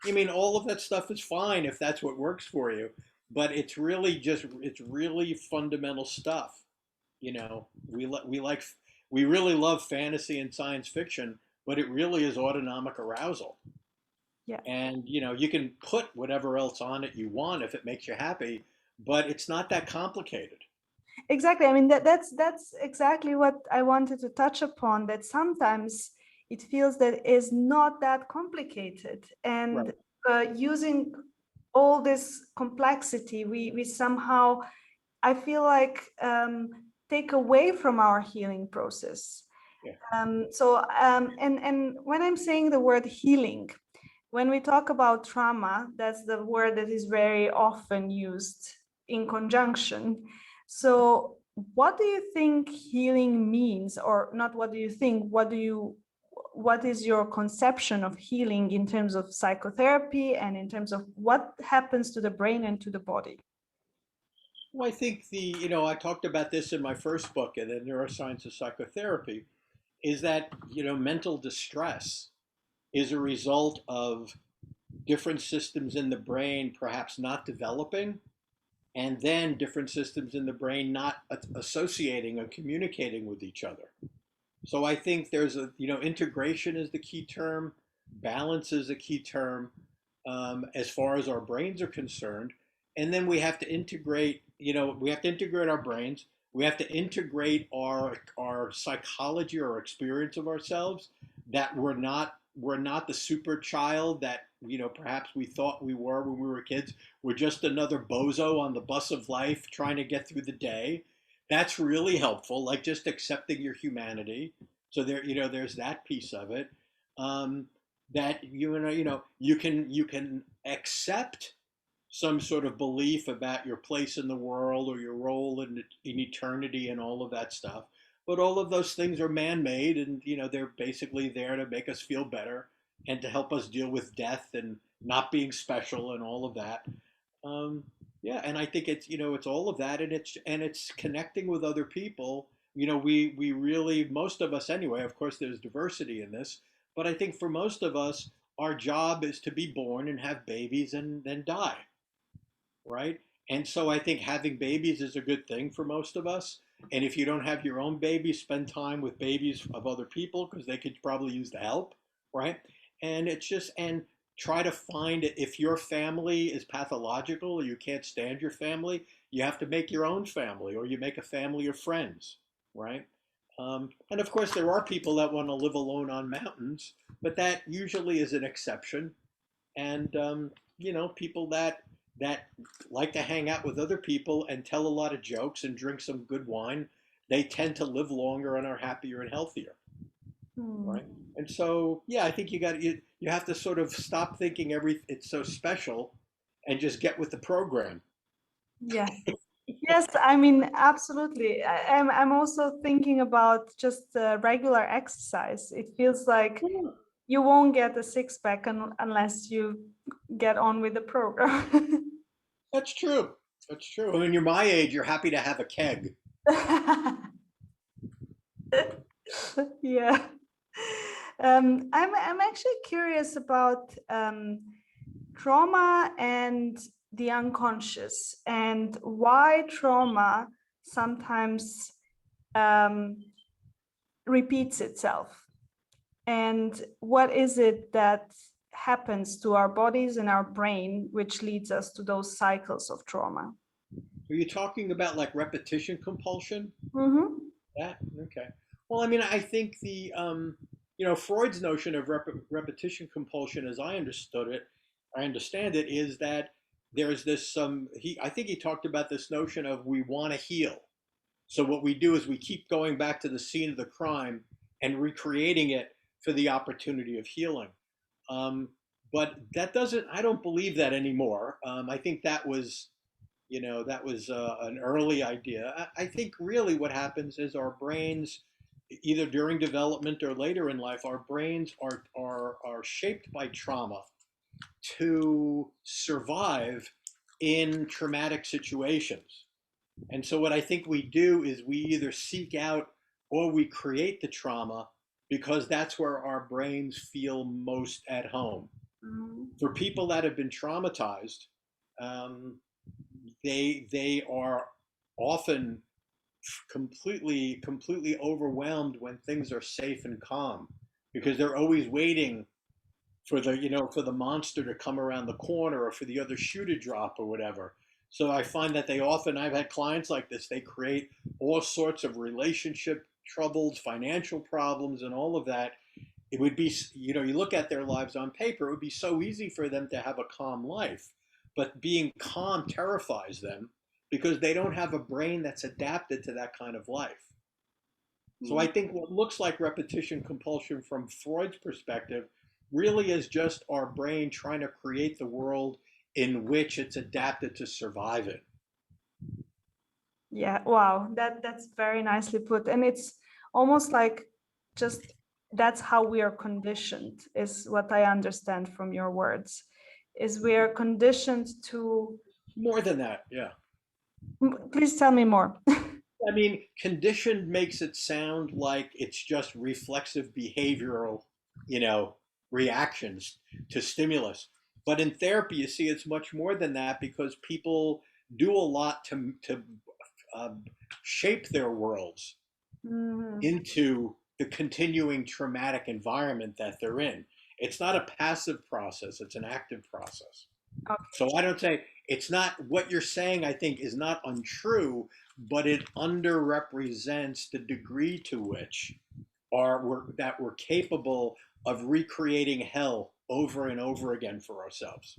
I mean, all of that stuff is fine if that's what works for you, but it's really fundamental stuff. You know, we really love fantasy and science fiction, but it really is autonomic arousal. Yeah. And you can put whatever else on it you want if it makes you happy, but it's not that complicated. Exactly. I mean, that's exactly what I wanted to touch upon, that sometimes it feels that is not that complicated. And Right. using all this complexity, we somehow, I feel like, take away from our healing process. Yeah. And when I'm saying the word healing, when we talk about trauma, that's the word that is very often used in conjunction. So, what do you think healing means, or not? What do you think? What is your conception of healing in terms of psychotherapy and in terms of what happens to the brain and to the body? Well, I think I talked about this in my first book, in the neuroscience of psychotherapy, is that, mental distress is a result of different systems in the brain perhaps not developing, and then different systems in the brain not associating or communicating with each other. So I think there's integration is the key term, balance is a key term, as far as our brains are concerned. And then we have to integrate, we have to integrate our brains. We have to integrate our psychology or experience of ourselves, that we're not the super child that perhaps we thought we were when we were kids. We're just another bozo on the bus of life trying to get through the day. That's really helpful, like just accepting your humanity. So there's that piece of it. Um, that you can accept some sort of belief about your place in the world or your role in eternity and all of that stuff. But all of those things are man-made, and they're basically there to make us feel better and to help us deal with death and not being special and all of that. Um, yeah, and I think it's all of that, and it's connecting with other people. We really, most of us anyway. Of course, there's diversity in this, but I think for most of us, our job is to be born and have babies and then die, right? And so I think having babies is a good thing for most of us. And if you don't have your own baby, spend time with babies of other people because they could probably use the help, right? And it's just, and try to find it. If your family is pathological or you can't stand your family, you have to make your own family, or you make a family of friends, right? And of course, there are people that want to live alone on mountains, but that usually is an exception. And people that like to hang out with other people and tell a lot of jokes and drink some good wine, they tend to live longer and are happier and healthier, Hmm. right? And so, yeah, I think you have to sort of stop thinking it's so special and just get with the program. Yes. Yes, I mean, absolutely. I'm also thinking about just regular exercise. It feels like Yeah, you won't get a six pack unless you get on with the program. that's true. That's true. When you're my age, you're happy to have a keg. Yeah. I'm actually curious about trauma and the unconscious, and why trauma sometimes um, repeats itself, and what is it that happens to our bodies and our brain which leads us to those cycles of trauma. Are you talking about like repetition compulsion? Mm-hmm. That okay. Well, I mean, I think Freud's notion of repetition compulsion, as I understand it, is that there's this I think he talked about this notion of we want to heal. So what we do is we keep going back to the scene of the crime and recreating it for the opportunity of healing. Um, but that doesn't. I don't believe that anymore. I think that was an early idea. I think really what happens is our brains, either during development or later in life, our brains are shaped by trauma to survive in traumatic situations. And so what I think we do is we either seek out or we create the trauma because that's where our brains feel most at home. Mm-hmm. For people that have been traumatized, um, they are often completely overwhelmed when things are safe and calm because they're always waiting for the monster to come around the corner or for the other shoe to drop or whatever. So I find that I've had clients like this, they create all sorts of relationship troubles, financial problems, and all of that. It would be, you look at their lives on paper, it would be so easy for them to have a calm life, but being calm terrifies them because they don't have a brain that's adapted to that kind of life. So I think what looks like repetition compulsion from Freud's perspective really is just our brain trying to create the world in which it's adapted to survive it. Yeah, wow, that's very nicely put. And it's almost like just that's how we are conditioned, is what I understand from your words, is we are conditioned to. More than that, yeah. Please tell me more. I mean, conditioned makes it sound like it's just reflexive behavioral, you know, reactions to stimulus. But in therapy, you see, it's much more than that because people do a lot to um, shape their worlds Mhm. into the continuing traumatic environment that they're in. It's not a passive process, it's an active process. Okay. So I don't say it's not what you're saying, I think, is not untrue, but it underrepresents the degree to which we're capable of recreating hell over and over again for ourselves.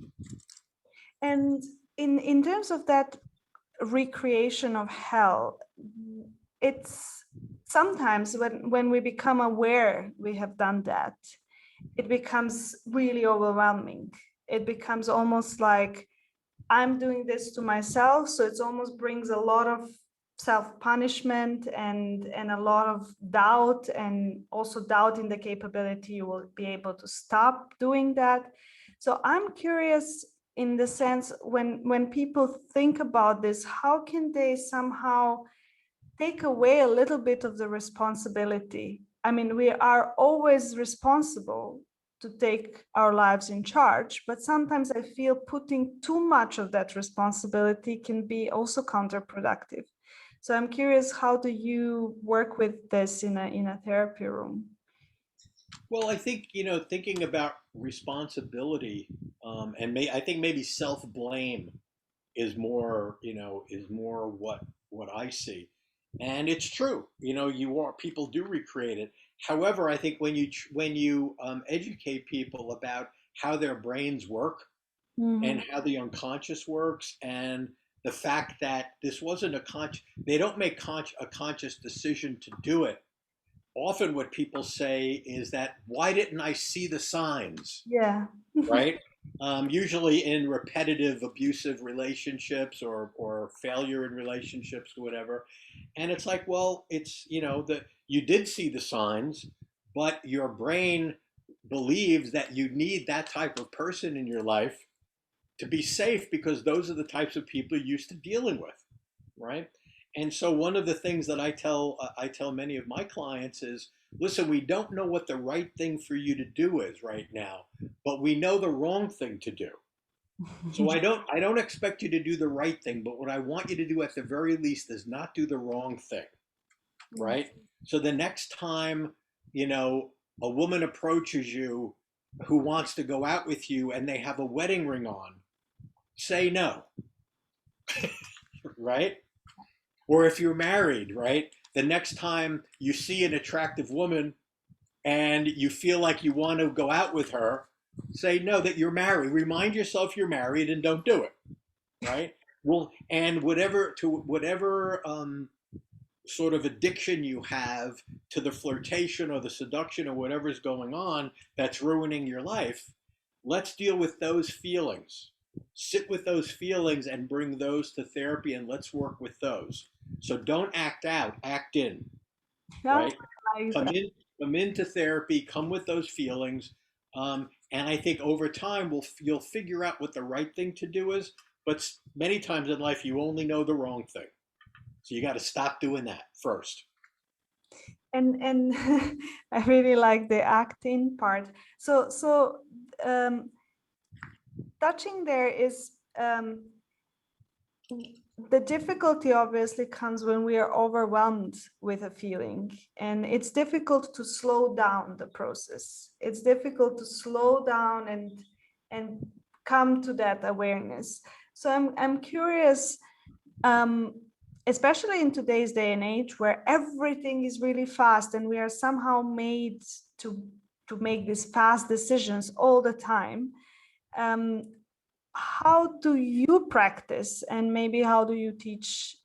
And in terms of that recreation of hell, it's sometimes when we become aware we have done that, it becomes really overwhelming. It becomes almost like I'm doing this to myself, so it almost brings a lot of self-punishment and a lot of doubt, and also doubt in the capability you will be able to stop doing that. So I'm curious, in the sense, when people think about this, how can they somehow take away a little bit of the responsibility? I mean, we are always responsible to take our lives in charge, but sometimes I feel putting too much of that responsibility can be also counterproductive. So I'm curious, how do you work with this in a therapy room? Well, I think, thinking about responsibility, I think maybe self-blame is more what I see, and it's true. People do recreate it. However, I think when you educate people about how their brains work and Mhm. how the unconscious works, and the fact that this wasn't they don't make a conscious decision to do it. Often what people say is that, why didn't I see the signs? Yeah. Right? Usually in repetitive abusive relationships, or failure in relationships or whatever. And it's like, well, that you did see the signs, but your brain believes that you need that type of person in your life to be safe, because those are the types of people you're used to dealing with, right? And so one of the things that I tell many of my clients is, listen, we don't know what the right thing for you to do is right now, but we know the wrong thing to do. So I don't expect you to do the right thing, but what I want you to do at the very least is not do the wrong thing, Yes. right? So the next time, you know, a woman approaches you who wants to go out with you and they have a wedding ring on, say no, right? Or if you're married, right? The next time you see an attractive woman and you feel like you want to go out with her, say no, that you're married. Remind yourself you're married and don't do it, right? Well, and whatever sort of addiction you have to the flirtation or the seduction or whatever's going on that's ruining your life, let's deal with those feelings. Sit with those feelings and bring those to therapy, and let's work with those. So don't act out, act in, Yeah, right? I like Come that. in, come into therapy, come with those feelings. And I think over time you'll figure out what the right thing to do is. But many times in life, you only know the wrong thing. So you got to stop doing that first. And I really like the acting part. So um, touching there is the difficulty obviously comes when we are overwhelmed with a feeling, and it's difficult to slow down the process. It's difficult to slow down and come to that awareness. So I'm curious, um, especially in today's day and age where everything is really fast and we are somehow made to to make these fast decisions all the time. Um, how do you practice, and maybe how do you teach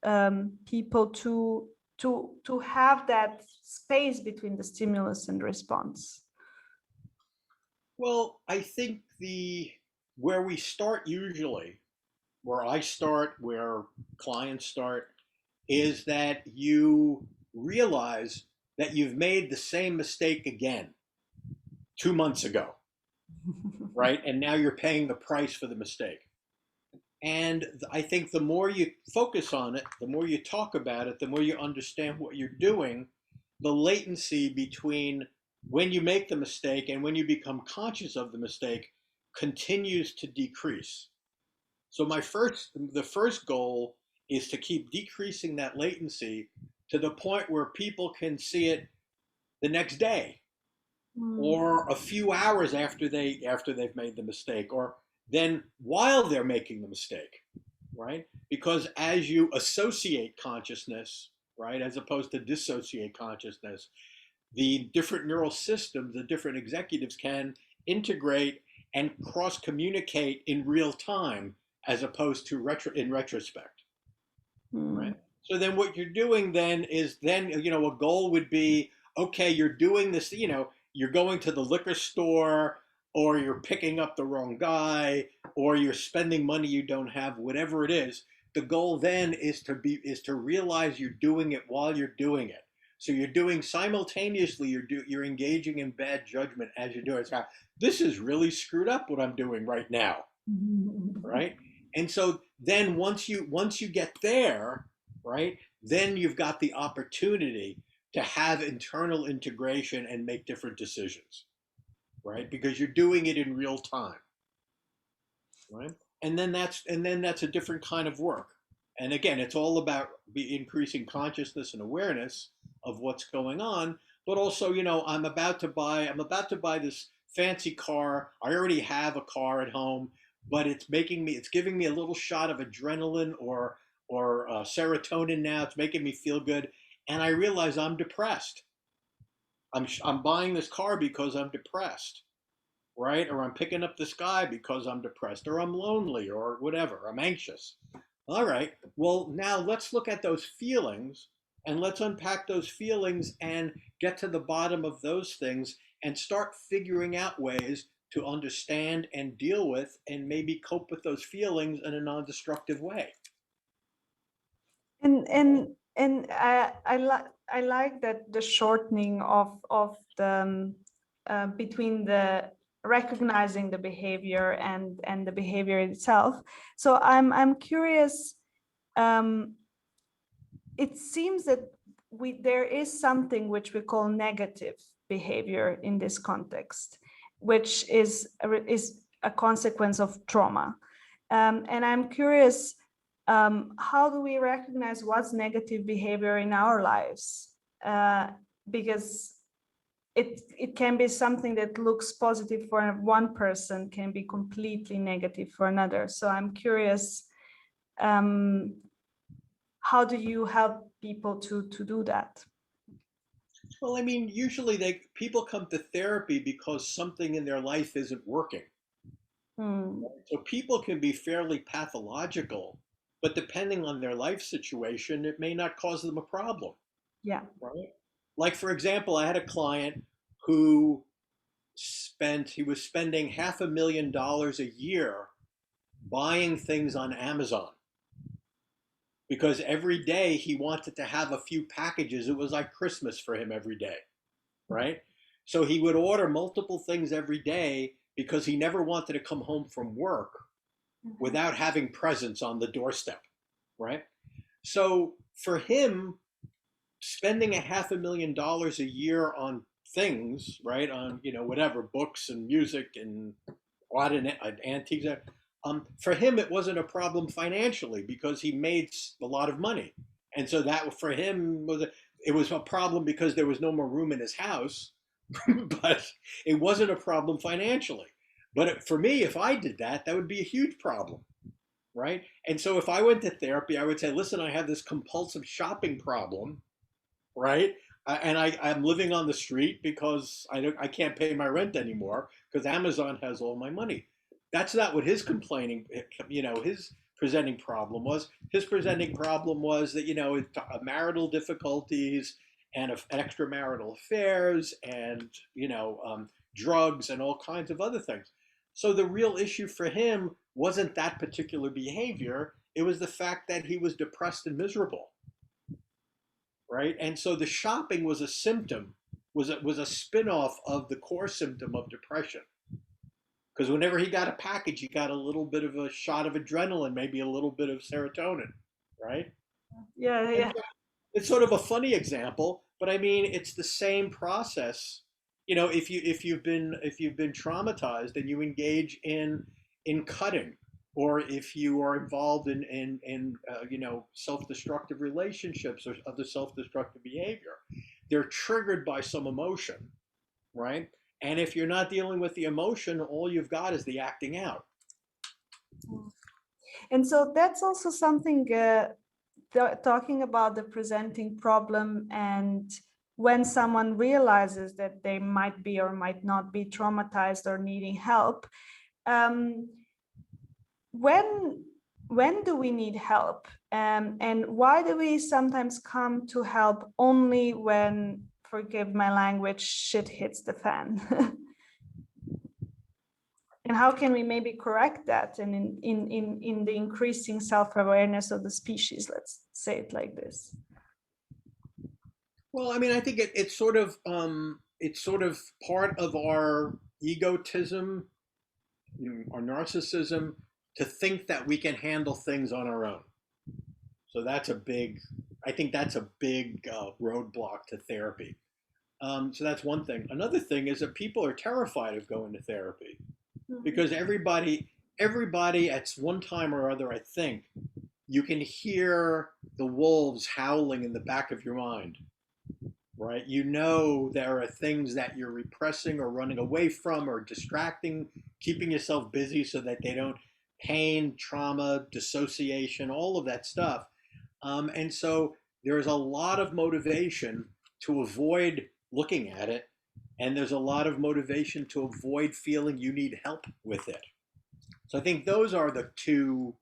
people to have that space between the stimulus and response? Well, I think the where we start usually, where I start, where clients start, is that you realize that you've made the same mistake again 2 months ago, right? And now you're paying the price for the mistake. And I think the more you focus on it, the more you talk about it, the more you understand what you're doing, the latency between when you make the mistake and when you become conscious of the mistake continues to decrease. So the first goal is to keep decreasing that latency to the point where people can see it the next day, Mm. or a few hours after they've made the mistake, or then while they're making the mistake, right? Because as you associate consciousness, right, as opposed to dissociate consciousness, the different neural systems, the different executives can integrate and cross communicate in real time, as opposed to in retrospect, Mm. right? So then what you're doing then is, a goal would be, okay, you're doing this, you're going to the liquor store, or you're picking up the wrong guy, or you're spending money you don't have, whatever it is. The goal then is to realize you're doing it while you're doing it. So you're doing simultaneously, you're engaging in bad judgment as you're doing it. So, this is really screwed up what I'm doing right now, right? And so then once you get there, right, then you've got the opportunity to have internal integration and make different decisions, right? Because you're doing it in real time, right? And then that's a different kind of work. And again, it's all about increasing consciousness and awareness of what's going on. but also, I'm about to buy this fancy car. I already have a car at home, but it's giving me a little shot of adrenaline or serotonin now. It's making me feel good, and I realize I'm depressed. I'm buying this car because I'm depressed, right? Or I'm picking up this guy because I'm depressed, or I'm lonely, or whatever. I'm anxious. All right. Well, now let's look at those feelings and let's unpack those feelings and get to the bottom of those things and start figuring out ways to understand and deal with and maybe cope with those feelings in a non-destructive way. And I like that the shortening of the between the recognizing the behavior and the behavior itself. So I'm curious. Um, it seems that there is something which we call negative behavior in this context, which is a consequence of trauma. And I'm curious, how do we recognize what's negative behavior in our lives? Because it can be something that looks positive for one person, can be completely negative for another. So I'm curious, how do you help people to do that? Well, I mean, usually people come to therapy because something in their life isn't working. Hmm. So people can be fairly pathological, but depending on their life situation, it may not cause them a problem, Yeah. right? Like, for example, I had a client who he was spending $500,000 a year buying things on Amazon because every day he wanted to have a few packages. It was like Christmas for him every day, right? So he would order multiple things every day because he never wanted to come home from work without having presents on the doorstep, right? So for him, spending $500,000 a year on things, right, on whatever books and music and art and antiques, for him it wasn't a problem financially because he made a lot of money, and so that for him it was a problem because there was no more room in his house, but it wasn't a problem financially. But for me, if I did that, that would be a huge problem, right? And so if I went to therapy, I would say, listen, I have this compulsive shopping problem, right? And I'm living on the street because I can't pay my rent anymore because Amazon has all my money. That's not what his his presenting problem was. His presenting problem was that, marital difficulties and extramarital affairs and, drugs and all kinds of other things. So the real issue for him wasn't that particular behavior. It was the fact that he was depressed and miserable, right? And so the shopping was a symptom, was a spin-off of the core symptom of depression. Because whenever he got a package, he got a little bit of a shot of adrenaline, maybe a little bit of serotonin, right? Yeah, And yeah. it's sort of a funny example, but I mean it's the same process. If you've been traumatized and you engage in cutting, or if you are involved in self-destructive relationships or other self-destructive behavior, they're triggered by some emotion, right? And if you're not dealing with the emotion, all you've got is the acting out. And so that's also something, talking about the presenting problem, and when someone realizes that they might be or might not be traumatized or needing help, um, when when do we need help, and why do we sometimes come to help only when, forgive my language, shit hits the fan? And how can we maybe correct that, and in the increasing self-awareness of the species, let's say it like this? Well, I mean, I think it's sort of part of our egotism, our narcissism, to think that we can handle things on our own. So I think that's a big roadblock to therapy. So that's one thing. Another thing is that people are terrified of going to therapy because everybody at one time or other, I think, you can hear the wolves howling in the back of your mind, right? You know there are things that you're repressing or running away from or distracting, keeping yourself busy so that they don't pain, trauma, dissociation, all of that stuff. And so there's a lot of motivation to avoid looking at it, and there's a lot of motivation to avoid feeling you need help with it. So I think those are the two,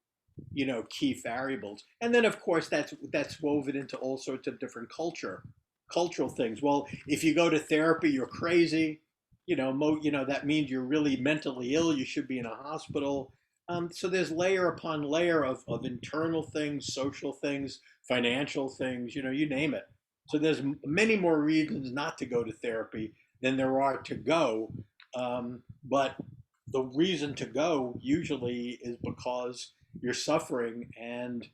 key variables. And then of course that's woven into all sorts of different cultural things. Well, if you go to therapy, you're crazy. That means you're really mentally ill. You should be in a hospital. So there's layer upon layer of internal things, social things, financial things. You name it. So there's many more reasons not to go to therapy than there are to go. But the reason to go usually is because you're suffering and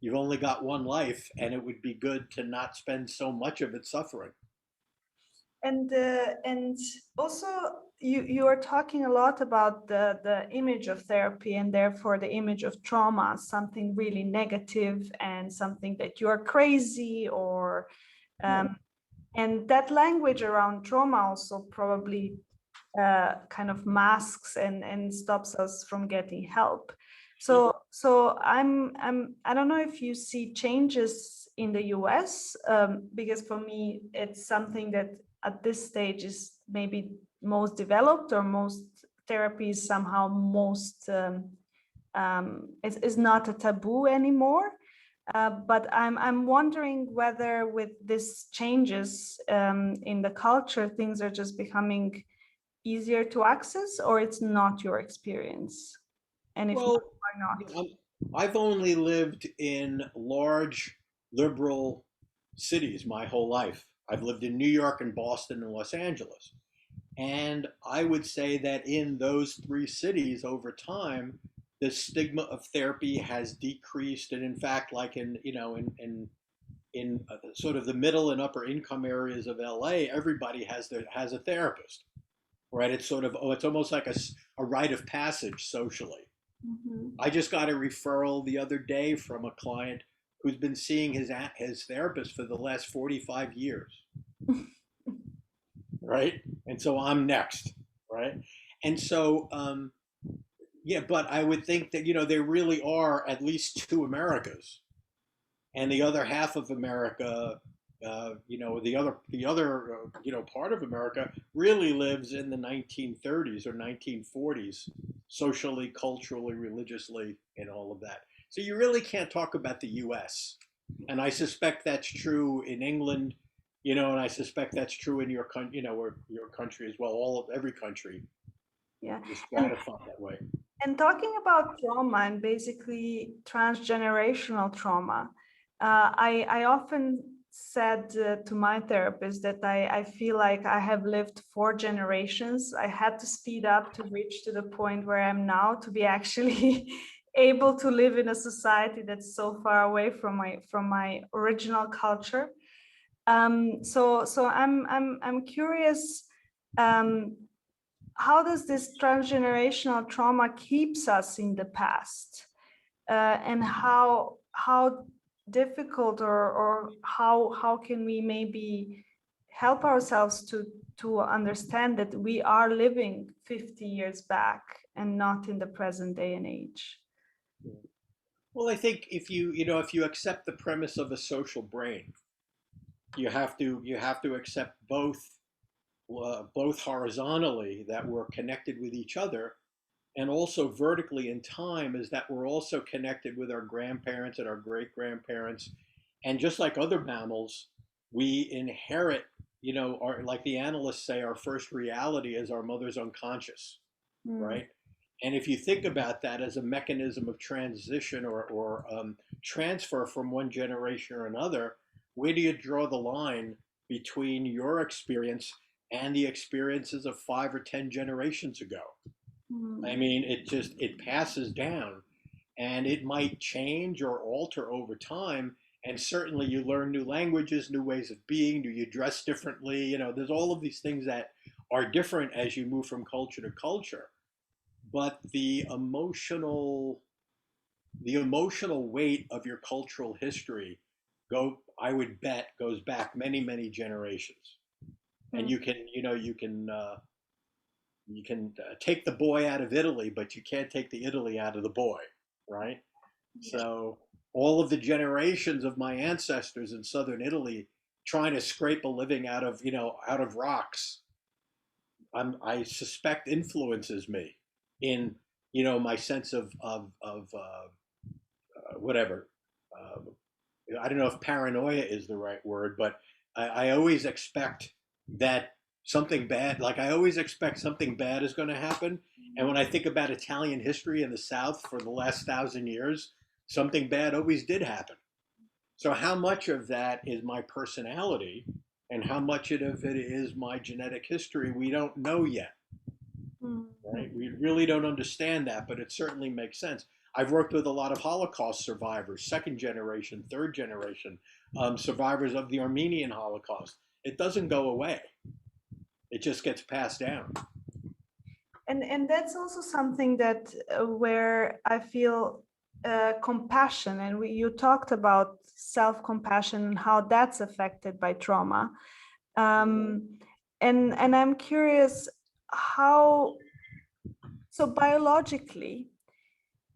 you've only got one life, and it would be good to not spend so much of it suffering. And also you are talking a lot about the image of therapy, and therefore the image of trauma, something really negative and something that you are crazy or and that language around trauma also probably kind of masks and stops us from getting help. So I don't know if you see changes in the US, because for me it's something that at this stage is maybe most developed, or most therapy is somehow most is not a taboo anymore. But I'm wondering whether with these changes in the culture, things are just becoming easier to access, or it's not your experience? And if not, Well, why not? I've only lived in large liberal cities my whole life. I've lived in New York and Boston and Los Angeles. And I would say that in those three cities over time, the stigma of therapy has decreased. And in fact, like in sort of the middle and upper income areas of LA, everybody has a therapist, right? It's sort of, it's almost like a rite of passage socially. Mhm. I just got a referral the other day from a client who's been seeing his therapist for the last 45 years, right? And so I'm next, right? And so, yeah, but I would think that, there really are at least two Americas, and the other half of America, the other part of America really lives in the 1930s or 1940s, socially, culturally, religiously, and all of that. So you really can't talk about the U.S. And I suspect that's true in England, and I suspect that's true in your country, or your country as well. Every country Yeah. is And stratified that way. talking about trauma and basically transgenerational trauma, I often said to my therapist that I feel like I have lived 4 generations. I had to speed up to reach to the point where I'm now, to be actually able to live in a society that's so far away from my original culture. So I'm curious. Um, how does this transgenerational trauma keeps us in the past, and how difficult, or how can we maybe help ourselves to understand that we are living 50 years back and not in the present day and age? Well, I think if you accept the premise of a social brain, you have to accept both horizontally, that we're connected with each other, and also vertically in time, is that we're also connected with our grandparents and our great grandparents. And just like other mammals, we inherit, our, like the analysts say, our first reality is our mother's unconscious, Mm. right? And if you think about that as a mechanism of transition, or transfer from one generation or another, where do you draw the line between your experience and the experiences of 5 or 10 generations ago? I Mm. mean, it passes down, and it might change or alter over time. And certainly, you learn new languages, new ways of being. Do you dress differently? There's all of these things that are different as you move from culture to culture. But the emotional weight of your cultural history I would bet goes back many, many generations. And Mm. you can take the boy out of Italy, but you can't take the Italy out of the boy, right? Yeah. So all of the generations of my ancestors in southern Italy trying to scrape a living out of rocks, I suspect influences me in my sense of whatever. Uh, I don't know if paranoia is the right word, but I always expect that something bad, like I always expect something bad is going to happen. And when I think about Italian history in the South for the last 1,000 years, something bad always did happen. So how much of that is my personality and how much of it is my genetic history, we don't know yet, right? Mhm. We really don't understand that, but it certainly makes sense. I've worked with a lot of Holocaust survivors, second generation, third generation, survivors of the Armenian Holocaust. It doesn't go away. It just gets passed down. And that's also something that where I feel compassion, and you talked about self-compassion and how that's affected by trauma. Um, and I'm curious how, so biologically,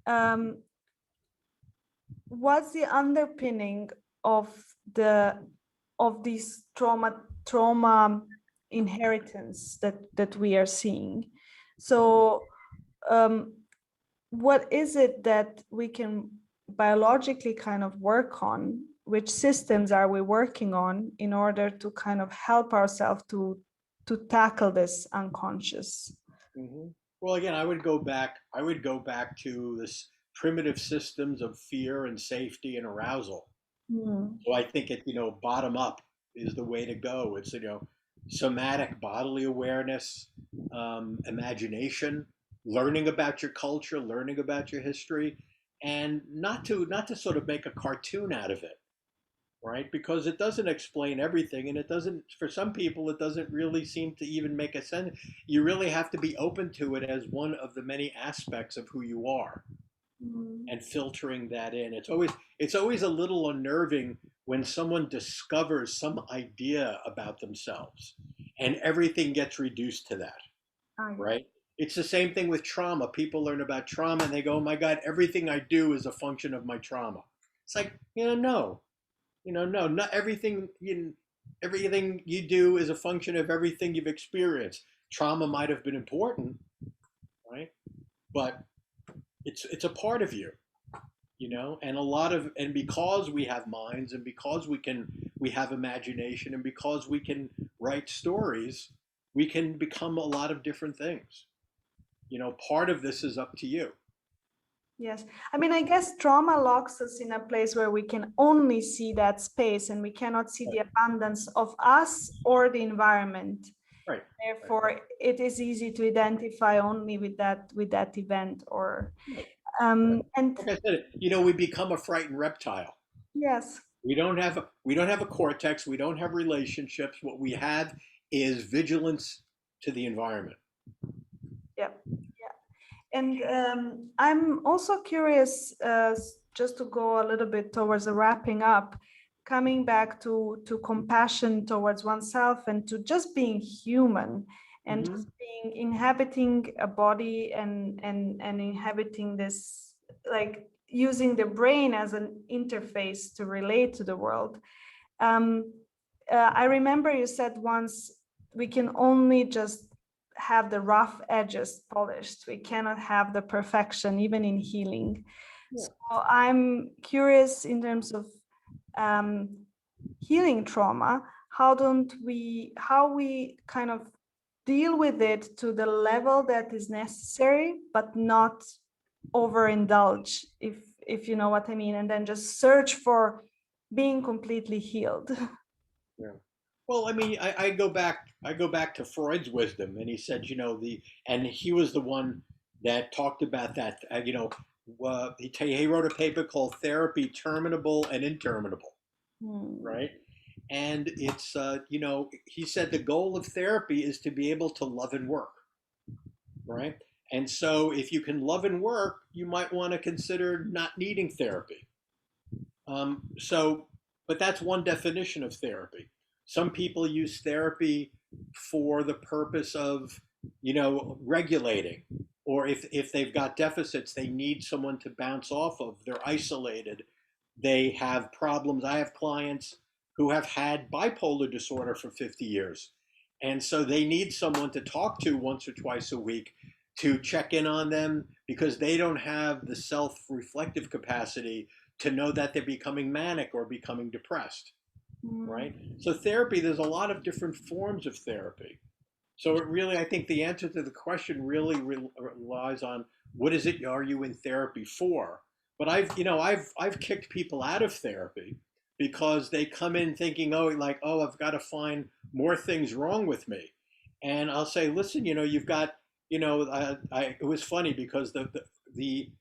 um, what's the underpinning of the of these trauma inheritance that we are seeing? So what is it that we can biologically kind of work on? Which systems are we working on in order to kind of help ourselves to tackle this unconscious? Mm-hmm. Well, again, I would go back. I would go back to this primitive systems of fear and safety and arousal. Mm. So I think bottom up is the way to go. It's somatic bodily awareness, imagination, learning about your culture, learning about your history, and not to sort of make a cartoon out of it, right? Because it doesn't explain everything, and it doesn't, for some people, it doesn't really seem to even make a sense. You really have to be open to it as one of the many aspects of who you are Mm. and filtering that in. It's always a little unnerving when someone discovers some idea about themselves and everything gets reduced to that, Oh, yeah. right? It's the same thing with trauma. People learn about trauma and they go, "Oh my God, everything I do is a function of my trauma." It's like, no, no, not everything. Everything you do is a function of everything you've experienced. Trauma might have been important, right? But it's a part of you, and because we have minds and because we have imagination and because we can write stories, we can become a lot of different things. Part of this is up to you. Yes. I mean, I guess trauma locks us in a place where we can only see that space and we cannot see Right, the abundance of us or the environment. right, right, Therefore, it is easy to identify only with that event or right, right. and Like I said, we become a frightened reptile. yes. We don't have a cortex, we don't have relationships. What we have is vigilance to the environment. Yeah. And I'm also curious, just to go a little bit towards the wrapping up, coming back to compassion towards oneself and to just being human and Mm-hmm. just being inhabiting a body and inhabiting this, like using the brain as an interface to relate to the world. Um, I remember you said once we can only just have the rough edges polished. We cannot have the perfection, even in healing. Yeah. So I'm curious in terms of um, healing trauma. How we kind of deal with it to the level that is necessary, but not overindulge, if you know what I mean, and then just search for being completely healed. Yeah. Well, I mean, I go back to Freud's wisdom, and he said, and he was the one that talked about that. He wrote a paper called "Therapy: Terminable and Interminable," Hmm. right? And he said the goal of therapy is to be able to love and work, right? And so, if you can love and work, you might want to consider not needing therapy. So, but that's one definition of therapy. Some people use therapy for the purpose of, regulating, or if they've got deficits, they need someone to bounce off of. They're isolated. They have problems. I have clients who have had bipolar disorder for 50 years. And so they need someone to talk to once or twice a week to check in on them because they don't have the self reflective capacity to know that they're becoming manic or becoming depressed, Mm. right? So, therapy, there's a lot of different forms of therapy. So, it really, I think the answer to the question really relies on what is it are you in therapy for? But I've kicked people out of therapy because they come in thinking, oh, like, oh, I've got to find more things wrong with me. And I'll say, listen, you've got, it was funny because the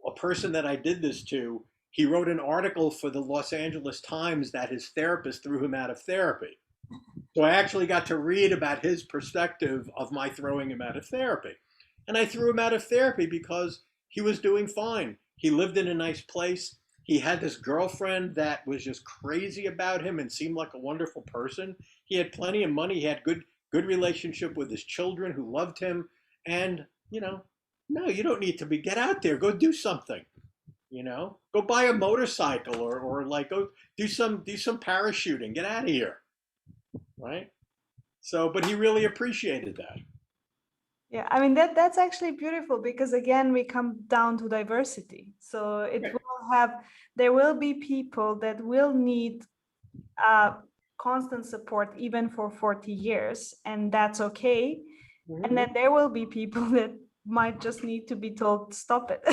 a person that I did this to, he wrote an article for the Los Angeles Times that his therapist threw him out of therapy. So I actually got to read about his perspective of my throwing him out of therapy. And I threw him out of therapy because he was doing fine. He lived in a nice place. He had this girlfriend that was just crazy about him and seemed like a wonderful person. He had plenty of money. He had good relationship with his children who loved him. And, no, you don't need to get out there. Go do something. Go buy a motorcycle or like go do some parachuting. Get out of here, right? So, but he really appreciated that. Yeah, I mean that's actually beautiful because again we come down to diversity. So there will be people that will need constant support even for 40 years, and that's okay. Mhm. And then there will be people that might just need to be told stop it.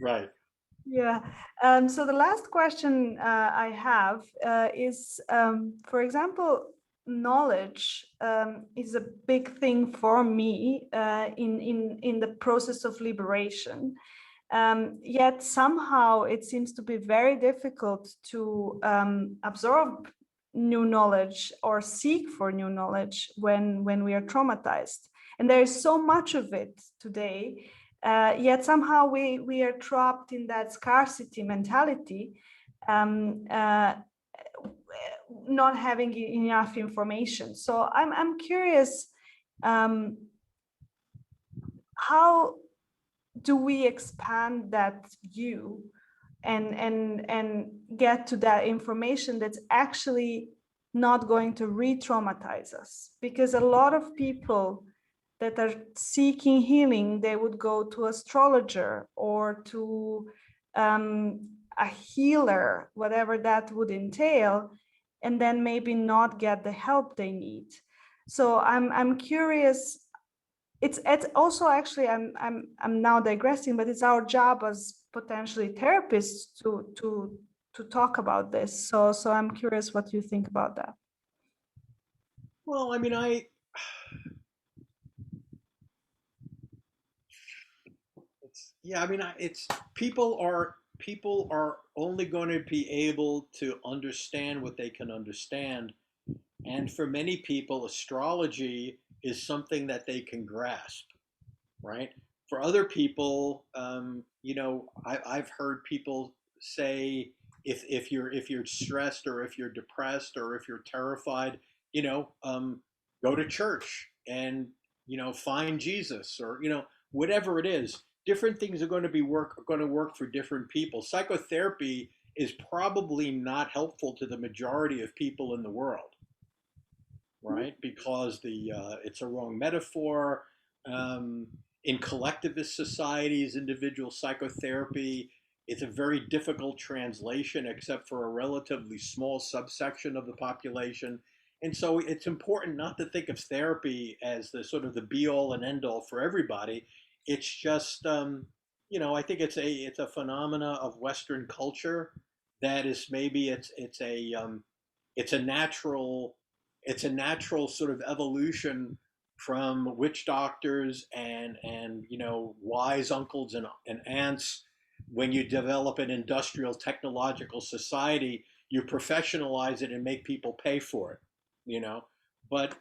Right. Yeah. So the last question I have is, for example, knowledge is a big thing for me in the process of liberation. Yet somehow it seems to be very difficult to absorb new knowledge or seek for new knowledge when we are traumatized. And there is so much of it today. Yet somehow we are trapped in that scarcity mentality, um, uh, not having enough information. So I'm curious, um, how do we expand that view and get to that information that's actually not going to re-traumatize us? Because a lot of people that are seeking healing, they would go to astrologer or to a healer, whatever that would entail, and then maybe not get the help they need. So I'm curious. It's also actually I'm now digressing, but it's our job as potentially therapists to talk about this. So I'm curious what you think about that. Well, I mean, yeah, I mean, it's people are only going to be able to understand what they can understand, and for many people, astrology is something that they can grasp, right? For other people, I've heard people say if you're stressed or if you're depressed or if you're terrified, go to church and find Jesus or whatever it is. Different things are going to work for different people. Psychotherapy is probably not helpful to the majority of people in the world, right? Because it's a wrong metaphor. Um, in collectivist societies, individual psychotherapy, it's a very difficult translation, except for a relatively small subsection of the population. And so it's important not to think of therapy as the sort of the be all and end all for everybody. It's just, I think it's a phenomena of Western culture that is maybe it's a natural it's a natural sort of evolution from witch doctors and wise uncles and aunts. When you develop an industrial technological society, you professionalize it and make people pay for it, you know but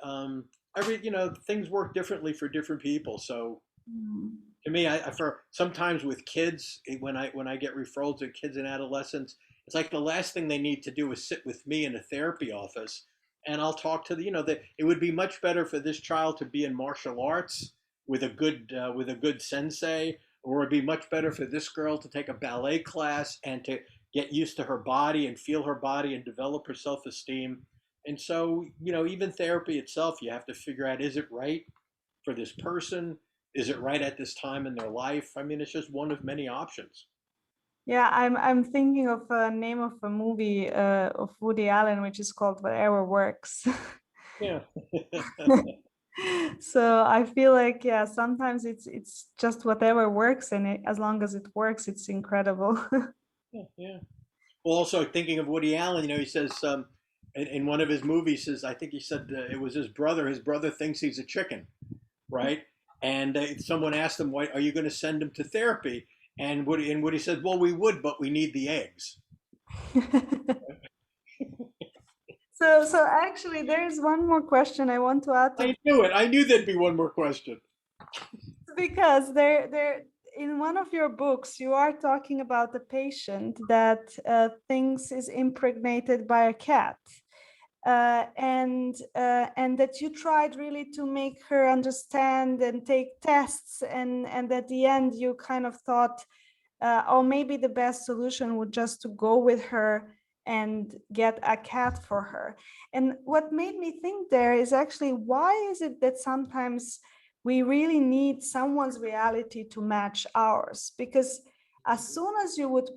things work differently for different people. So Mm. to me, for sometimes with kids, when I get referrals to kids and adolescents, it's like the last thing they need to do is sit with me in a therapy office, and I'll talk to the, that it would be much better for this child to be in martial arts with a good sensei, or it'd be much better for this girl to take a ballet class and to get used to her body and feel her body and develop her self esteem. And so, even therapy itself, you have to figure out, is it right for this person? Is it right at this time in their life? I mean, it's just one of many options. Yeah, I'm thinking of a name of a movie of Woody Allen, which is called Whatever Works. Yeah. So I feel like, yeah, sometimes it's just whatever works, and as long as it works, it's incredible. Yeah, yeah. Well, also thinking of Woody Allen, he says in one of his movies, says I think he said it was his brother. His brother thinks he's a chicken, right? And someone asked him, "Why are you going to send him to therapy?" And Woody said, "Well, we would, but we need the eggs." So actually, there's one more question I want to add to, I knew it. I knew there'd be one more question. because there in one of your books you are talking about a patient that thinks is impregnated by a cat, and that you tried really to make her understand and take tests, and at the end you kind of thought, or maybe the best solution would just to go with her and get a cat for her. And what made me think there is actually, why is it that sometimes we really need someone's reality to match ours? Because as soon as you would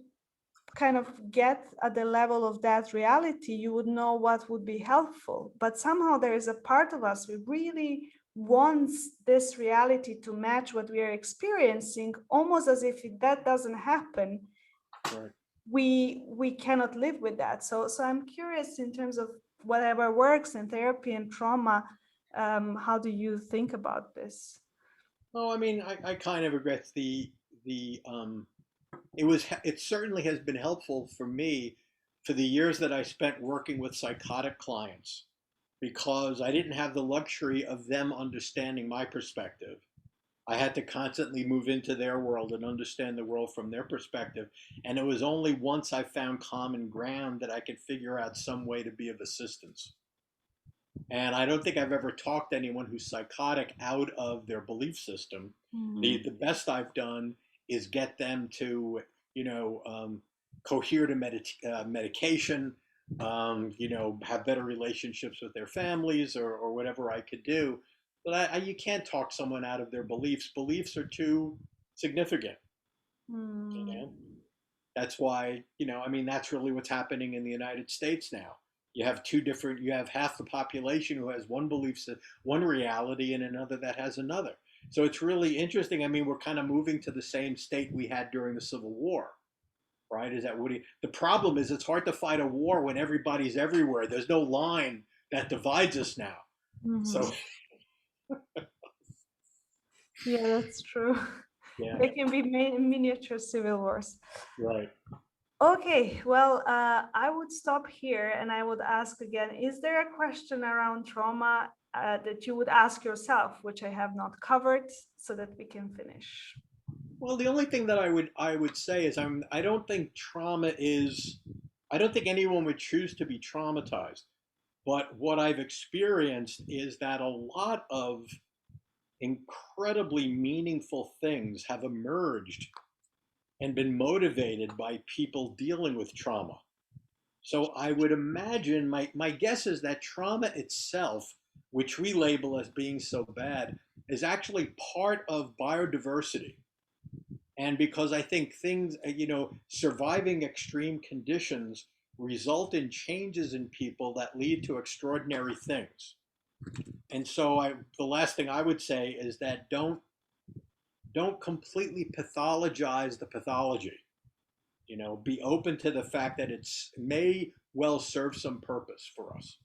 kind of get at the level of that reality, you would know what would be helpful. But somehow there is a part of us, we really wants this reality to match what we are experiencing, almost as if that doesn't happen, Right. we cannot live with that. So I'm curious, in terms of whatever works in therapy and trauma, how do you think about this? Oh, I mean, I kind of regret the it certainly has been helpful for me for the years that I spent working with psychotic clients, because I didn't have the luxury of them understanding my perspective. I had to constantly move into their world and understand the world from their perspective. And it was only once I found common ground that I could figure out some way to be of assistance. And I don't think I've ever talked to anyone who's psychotic out of their belief system. Mhm. The best I've done is get them to, cohere to medication, have better relationships with their families, or whatever I could do. But you can't talk someone out of their beliefs. Beliefs are too significant. You Mm. know, that's why, I mean, that's really what's happening in the United States now. You have half the population who has one one reality, and another that has another. So it's really interesting. I mean, we're kind of moving to the same state we had during the Civil War, right? Is that the problem is, it's hard to fight a war when everybody's everywhere. There's no line that divides us now. So, Mhm. Yeah, that's true. yeah, They can be miniature civil wars. right. Okay, well, I would stop here and I would ask again, is there a question around trauma that you would ask yourself, which I have not covered, so that we can finish? Well, the only thing that I would say is, I don't think I don't think anyone would choose to be traumatized. But what I've experienced is that a lot of incredibly meaningful things have emerged and been motivated by people dealing with trauma. So I would imagine, my guess is that trauma itself, which we label as being so bad, is actually part of biodiversity. And because I think things, surviving extreme conditions result in changes in people that lead to extraordinary things. And so the last thing I would say is that don't completely pathologize the pathology. Be open to the fact that it's may well serve some purpose for us.